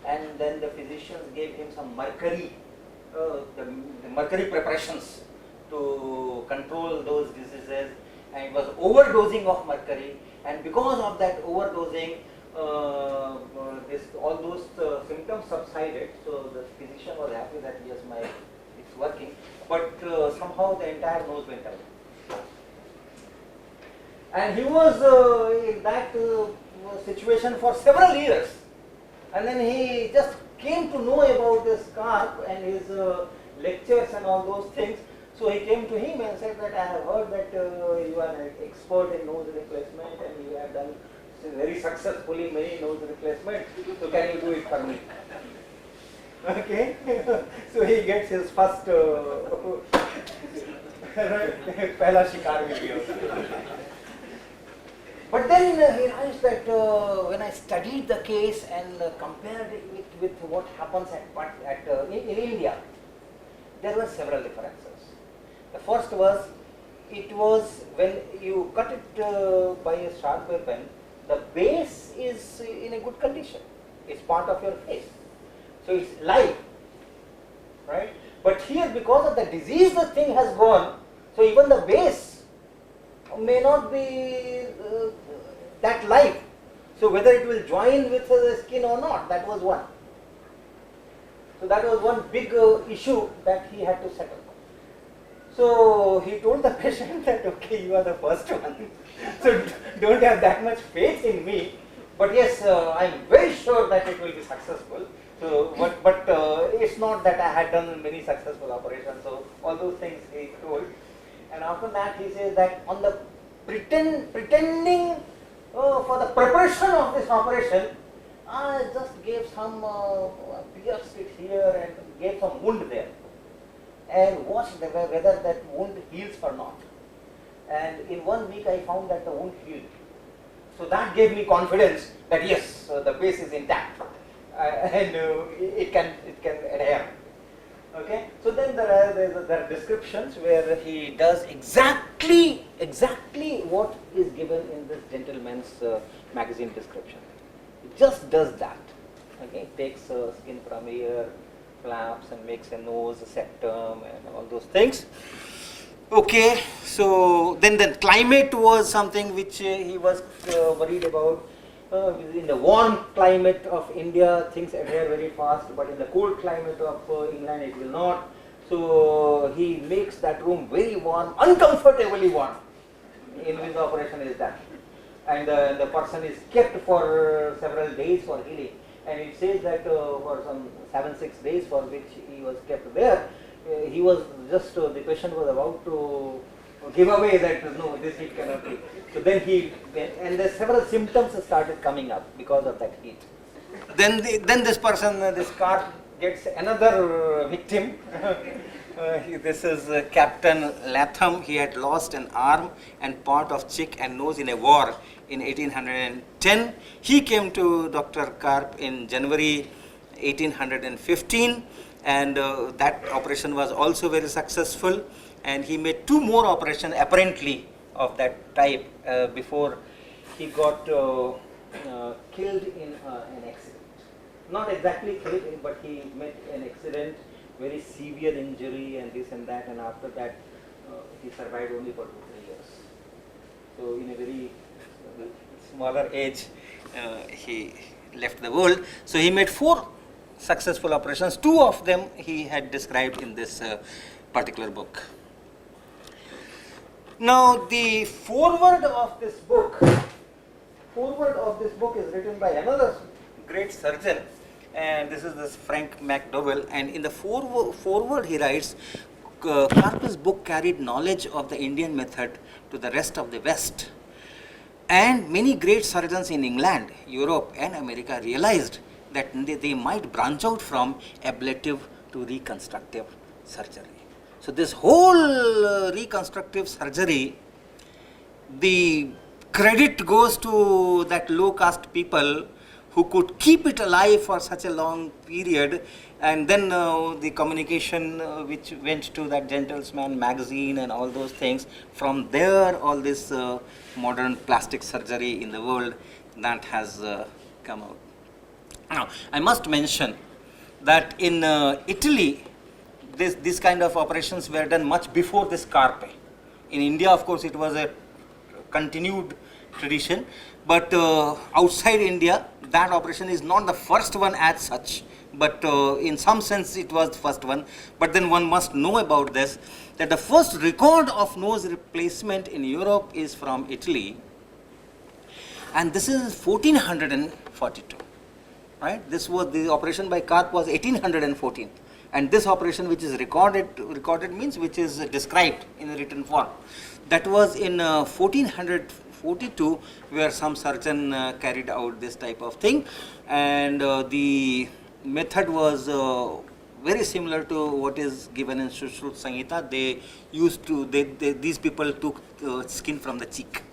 and then the physicians gave him some mercury, the mercury preparations to control those diseases, and it was overdosing of mercury, and because of that overdosing, all those symptoms subsided. So the physician was happy that yes, it's working, but somehow the entire nose went out. And he was in that situation for several years. And then he just came to know about this carp and his lectures and all those things. So he came to him and said that I have heard that you are an expert in nose replacement and you have done very successfully many nose replacements. So can you do it for me? Okay. So he gets his first pehla shikar video. But then he realized that when I studied the case and compared it with what happens in India, there were several differences. The first was, it was when you cut it by a sharp weapon, the base is in a good condition. It's part of your face. So it's live, right? But here, because of the disease, the thing has gone, so even the base may not be that live. So whether it will join with the skin or not, that was one. So that was one big issue that he had to settle. So he told the patient that, okay, you are the first one, so don't have that much faith in me, but yes, I am very sure that it will be successful. So, but it's not that I had done many successful operations, so all those things he told. And after that he says that on the pretending for the preparation of this operation, I just gave some pierced it here and gave some wound there, and watched whether that wound heals or not. And in 1 week I found that the wound healed. So that gave me confidence that yes, the base is intact and it can adhere. Okay. So then there are descriptions where he does exactly what is given in this gentleman's magazine description. It just does that. Okay. Takes skin from ear, flaps, and makes a nose, a septum, and all those things. Okay, so then the climate was something which he was worried about. In the warm climate of India, things adhere very fast, but in the cold climate of England, it will not. So he makes that room very warm, uncomfortably warm, in which the operation is done. And the person is kept for several days for healing. And it says that for some 7-6 days for which he was kept there, he was just, the patient was about to give away that no, this heat cannot be. So then and the several symptoms started coming up because of that heat. Then this person, this car gets another victim. This is Captain Latham. He had lost an arm and part of cheek and nose in a war in 1810. He came to Dr. Karp in January 1815. And that operation was also very successful, and he made 2 more operations apparently of that type before he got killed in an accident. Not exactly killed, but he met an accident, very severe injury and this and that, and after that he survived only for 2-3 years. So in a very smaller age, he left the world. So he made 4 successful operations. 2 of them he had described in this particular book. Now the foreword of this book is written by another great surgeon, and this is this Frank McDowell, and in the foreword he writes, Karp's book carried knowledge of the Indian method to the rest of the West, and many great surgeons in England, Europe and America realized that they might branch out from ablative to reconstructive surgery. So this whole reconstructive surgery, the credit goes to that low caste people who could keep it alive for such a long period, and then the communication which went to that Gentleman magazine and all those things. From there, all this modern plastic surgery in the world that has come out. Now, I must mention that in Italy, this kind of operations were done much before this Carpe. In India, of course, it was a continued tradition, but outside India, that operation is not the first one as such, but in some sense it was the first one. But then one must know about this, that the first record of nose replacement in Europe is from Italy, and this is 1442. Right? This was the operation by Karp was 1814, and this operation which is recorded means which is described in a written form, that was in 1442, where some surgeon carried out this type of thing, and the method was very similar to what is given in Sushruta Samhita. They used to these people took skin from the cheek,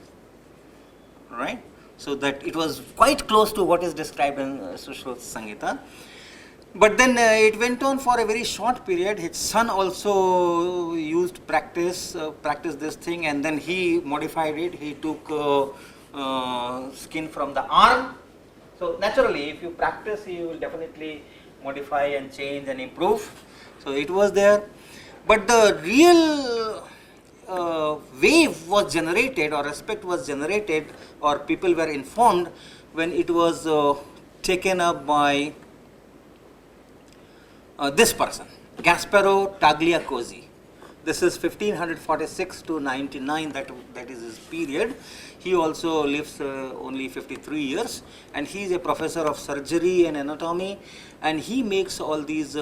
right? So that it was quite close to what is described in Sushruta Samhita. But then it went on for a very short period. His son also used practice this thing, and then he modified it. He took skin from the arm. So naturally, if you practice, you will definitely modify and change and improve. So it was there. But the real wave was generated, or respect was generated, or people were informed when it was taken up by this person, Gasparo Tagliacozzi. This is 1546 to 99, that is his period. He also lives only 53 years, and he is a professor of surgery and anatomy, and he makes all these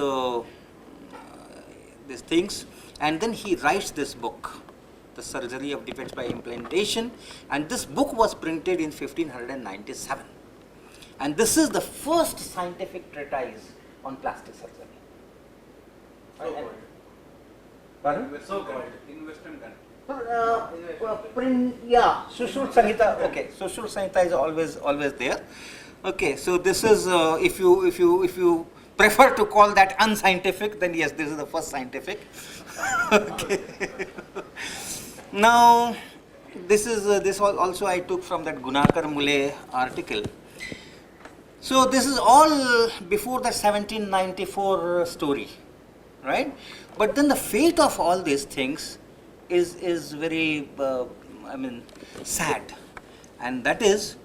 things, and then he writes this book, The Surgery of Defects by Implantation, and this book was printed in 1597, and this is the first scientific treatise on plastic surgery. Pardon? So called in Western country. Sushruta Samhita. Okay, Sushruta Samhita is always there. Okay, so this is if you prefer to call that unscientific, then yes, this is the first scientific. Okay. Now, this also I took from that Gunakar Mule article. So this is all before the 1794 story, right? But then the fate of all these things is very sad, and that is,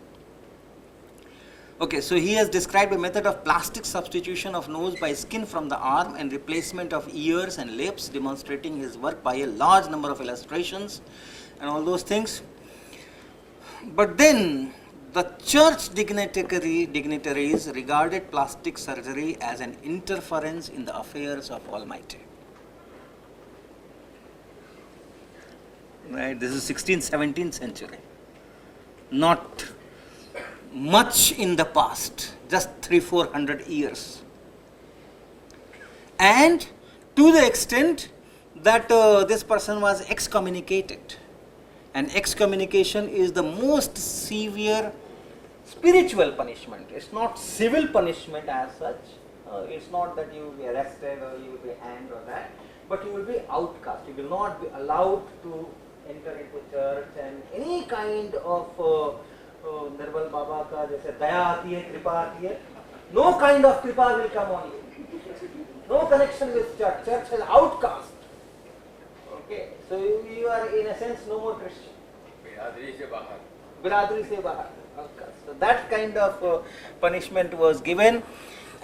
okay, so he has described a method of plastic substitution of nose by skin from the arm and replacement of ears and lips, demonstrating his work by a large number of illustrations and all those things. But then the church dignitaries regarded plastic surgery as an interference in the affairs of Almighty. Right, this is 16th, 17th century. Not much in the past, just 300-400 years. And to the extent that this person was excommunicated. And excommunication is the most severe spiritual punishment. It's not civil punishment as such. It's not that you will be arrested or you will be hanged or that, but you will be outcast. You will not be allowed to enter into church, and any kind of Nirbal Baba ka jaise daya aati hai, kripa aati hai, no kind of kripa will come on you. No connection with church. Church is outcast. Okay, so you are in a sense no more Christian. Biradari se bahar. Okay. So that kind of punishment was given.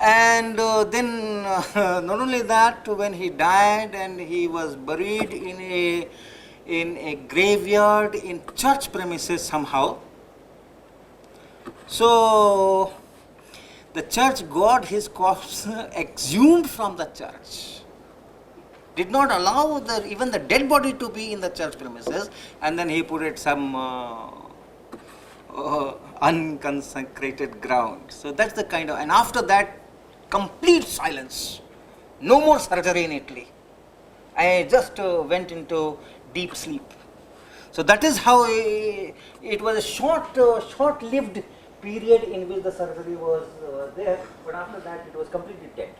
And then not only that, when he died and he was buried in a graveyard in church premises somehow. So the church got his corpse exhumed from the church. Did not allow even the dead body to be in the church premises, and then he put it some unconsecrated ground. So that's the kind of, and after that, complete silence, no more surgery in Italy. I just went into deep sleep. So that is how it was a short-lived period in which the surgery was there, but after that it was completely dead.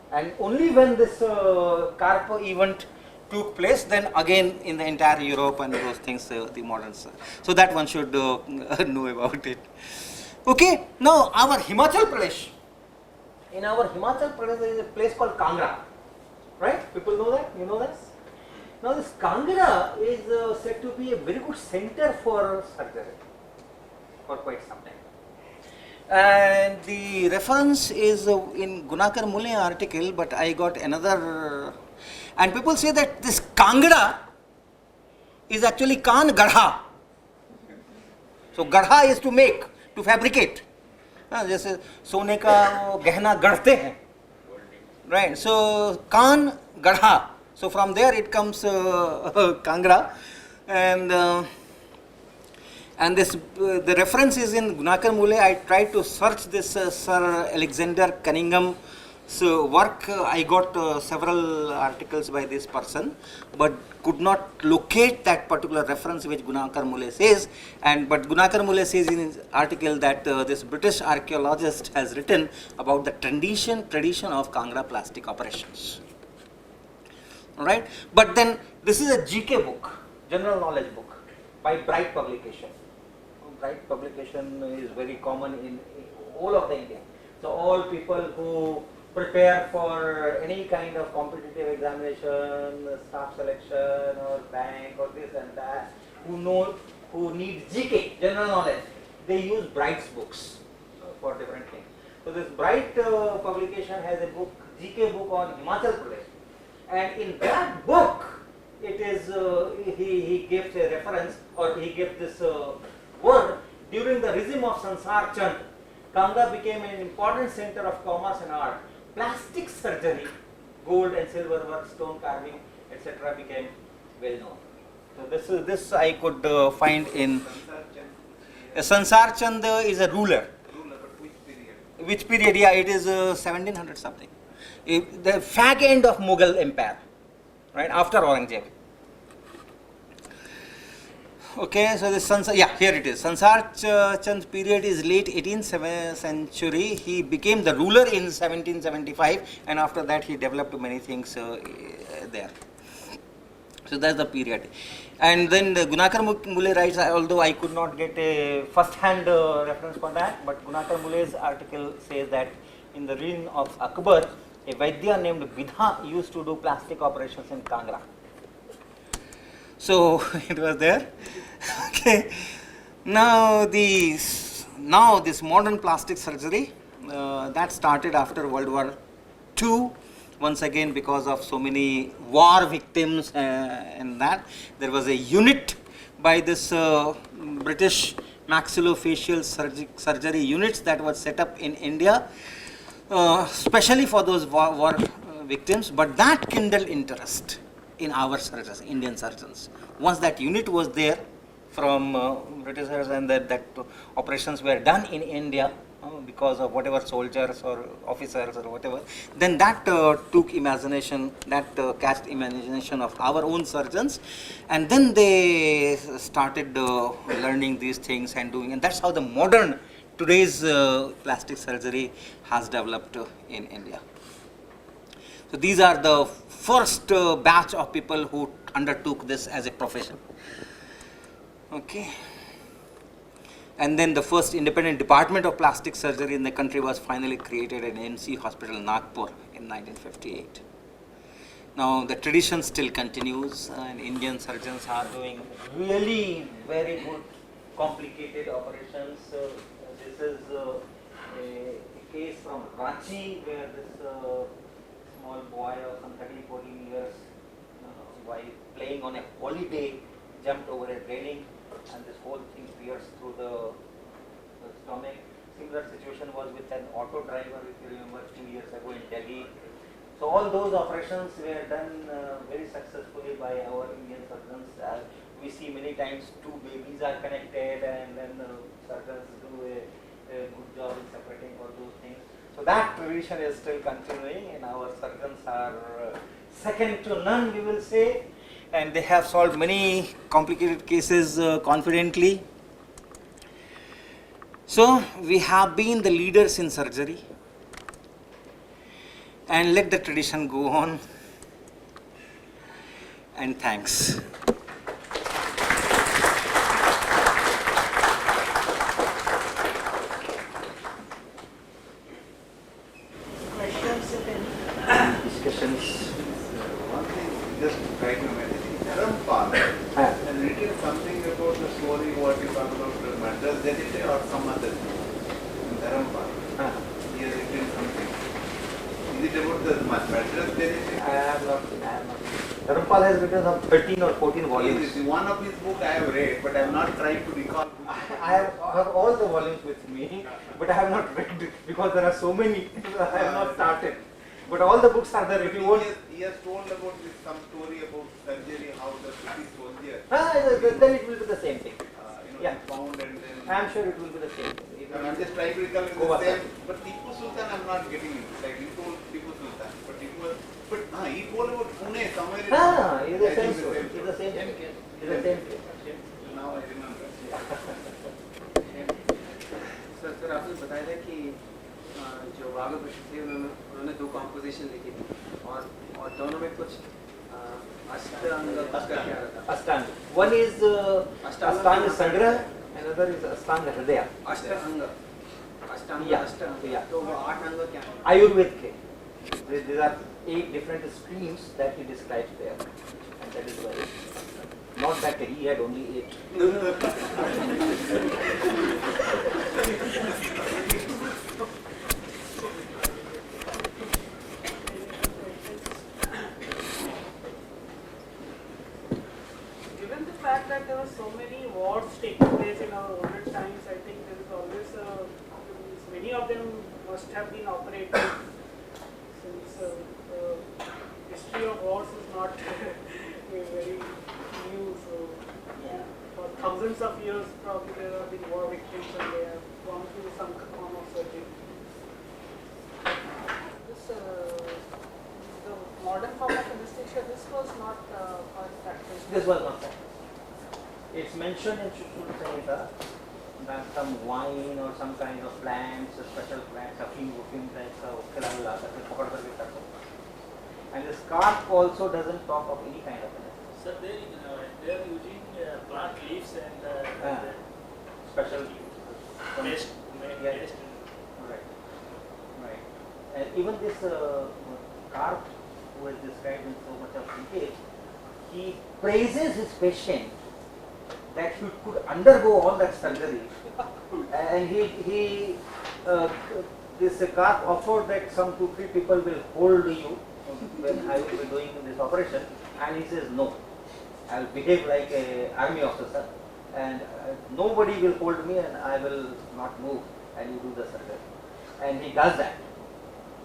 And only when this Carpo event took place, then again in the entire Europe and those things, the modern. So that one should know about it. Okay, now our Himachal Pradesh. In our Himachal Pradesh there is a place called Kangra, right? People know that? You know this? Now this Kangra is said to be a very good center for surgery for quite some time. And the reference is in Gunakar Mulya article, but I got another, and people say that this Kangra is actually Kan Garha. So Garha is to make, to fabricate. जैसे सोने का गहना गढ़ते हैं, right? So Kan Garha. So from there it comes Kangra, and this the reference is in Gunakar Mulya. I tried to search this Sir Alexander Cunningham's work. I got several articles by this person, but could not locate that particular reference which Gunakar Mulya says. But Gunakar Mulya says in his article that this British archaeologist has written about the tradition of Kangra plastic operations. Alright, but then this is a GK book, general knowledge book, by Bright Publication. Bright Publication is very common in all of the India. So all people who prepare for any kind of competitive examination, staff selection or bank or this and that, who need GK, general knowledge, they use Bright's books for different things. So this Bright Publication has a book, GK book on Himachal Pradesh. And in that book, it is he gives a reference, or he gives this word during the regime of Sansar Chand. Kangra became an important center of commerce and art. Plastic surgery, gold and silver work, stone carving, etc. became well known. So this I could find in Sansar Chand is a ruler. But which period? Which period? Yeah, it is 1700 something. The fag end of Mughal Empire, right, after Aurangzeb. Okay, so the here it is. Sansar Chand's period is late 18th century. He became the ruler in 1775, and after that he developed many things there. So that's the period. And then the Gunakar Mulya writes, although I could not get a first-hand reference for that, but Gunakar Mulya's article says that in the reign of Akbar, a Vaidya named Bidha used to do plastic operations in Kangra. So it was there. Okay. Now this modern plastic surgery that started after World War II. Once again, because of so many war victims and that, there was a unit by this British maxillofacial surgery units that was set up in India, especially for those war victims. But that kindled interest in our surgeons, Indian surgeons. Once that unit was there from Britishers, and that operations were done in India because of whatever soldiers or officers or whatever, then that took imagination, that cast imagination of our own surgeons, and then they started learning these things and doing, and that's how the modern today's plastic surgery has developed in India. So these are the first batch of people who undertook this as a profession. Okay. And then the first independent department of plastic surgery in the country was finally created at NC Hospital, Nagpur in 1958. Now the tradition still continues, and Indian surgeons are doing really very good, complicated operations. This is a case from Ranchi where this small boy of some 13-14 years, while playing on a holiday, jumped over a railing, and this whole thing pierced through the stomach. Similar situation was with an auto driver, if you remember, 2 years ago in Delhi. So all those operations were done very successfully by our Indian surgeons. We see many times two babies are connected, and then surgeons do a good job in separating all those things. So that tradition is still continuing, and our surgeons are second to none, we will say, and they have solved many complicated cases confidently. So we have been the leaders in surgery, and let the tradition go on, and thanks. Questions, if any? Discussions. One thing, just try to imagine. Dharampal has written something about the story what you talk about the Madras dentistry or some other thing. Dharampal. He has written something. Is it about the Madras dentistry? I have not. Dharampal has written some 13 or 14 volumes. One of his book I have read, but I am not trying to recall. I have all the volumes with me, but I have not read it because there are so many. I have not started. But all the books are there. If you want, He has told about this, some story about surgery, how the British soldier, then it will be the same thing. Yeah. he found and then. I am sure it will be the same thing. It I will am be- just trying to recall in Go the back. same, but Tipu Sultan I am not getting it. Like you told Tipu Sultan, but it was, but he told about Pune somewhere. It's the I same think story. the It's the same thing. It's the same thing. Now I remember. Sir आपने बताया था कि जो वाघ थे उन्होंने दो composition लिखी थी और दोनों में कुछ अष्टांग क्या था Ashtang. One is Ashtang Sangrah, another is Ashtang Hridaya. Ashtanga Ashtanga Yeah. Ashtanga Yeah. तो वो 8 अंग क्या है Ayurved ke. These are 8 different streams that he describes there, and that is why. Not that he had only 8. Given the fact that there were so many wars taking place in our older times, I think there is always many of them must have been operated since the history of wars is not very new. So for thousands of years, probably there have been war victims and they have gone through some form of surgery. The modern form of anesthesia, this was not practiced. This was not that. It's mentioned in Sushruta that some wine or some kind of plants, special plants, afim plants, and the scarf also doesn't talk of any kind of anesthesia. Sir, they are using plant leaves and Special paste. Yeah. Right. Right. And even this Karp, who is described in so much of detail, he praises his patient that he could undergo all that surgery, and this Karp offered that some 2-3 people will hold you when I will be doing this operation, and he says no, I will behave like an army officer, and nobody will hold me, and I will not move, and you do the surgery, and he does that.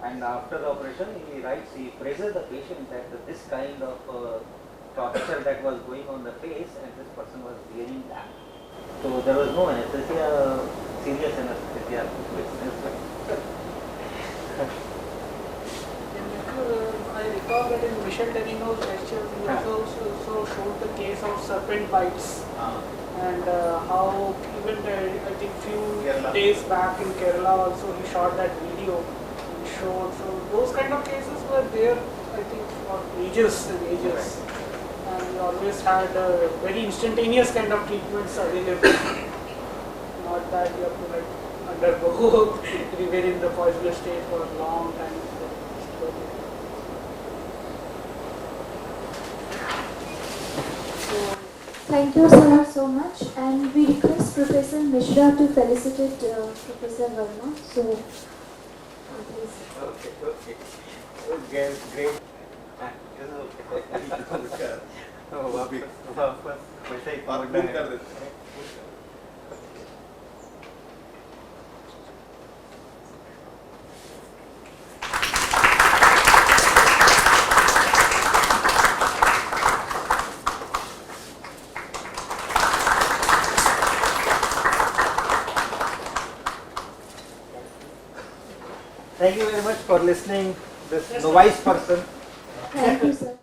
And after the operation, he writes, he praises the patient that this kind of torture that was going on the face, and this person was bearing that. So there was no anesthesia, serious anesthesia. I recall that in Michel Derino's lecture, he also showed the case of serpent bites and how even I think few Kerala. days back in Kerala also he shot that video. He showed, so those kind of cases were there, I think, for ages and ages. And we always had very instantaneous kind of treatments available. Not that you have to like undergo remain in the poisonous state for a long time. Thank you, sir, so much. And we request Professor Mishra to felicitate Professor Verma. So, please. Okay. Okay, great. वापस वैसे ही पकड़ना है. Thank you very much for listening. This novice person. Thank you, sir.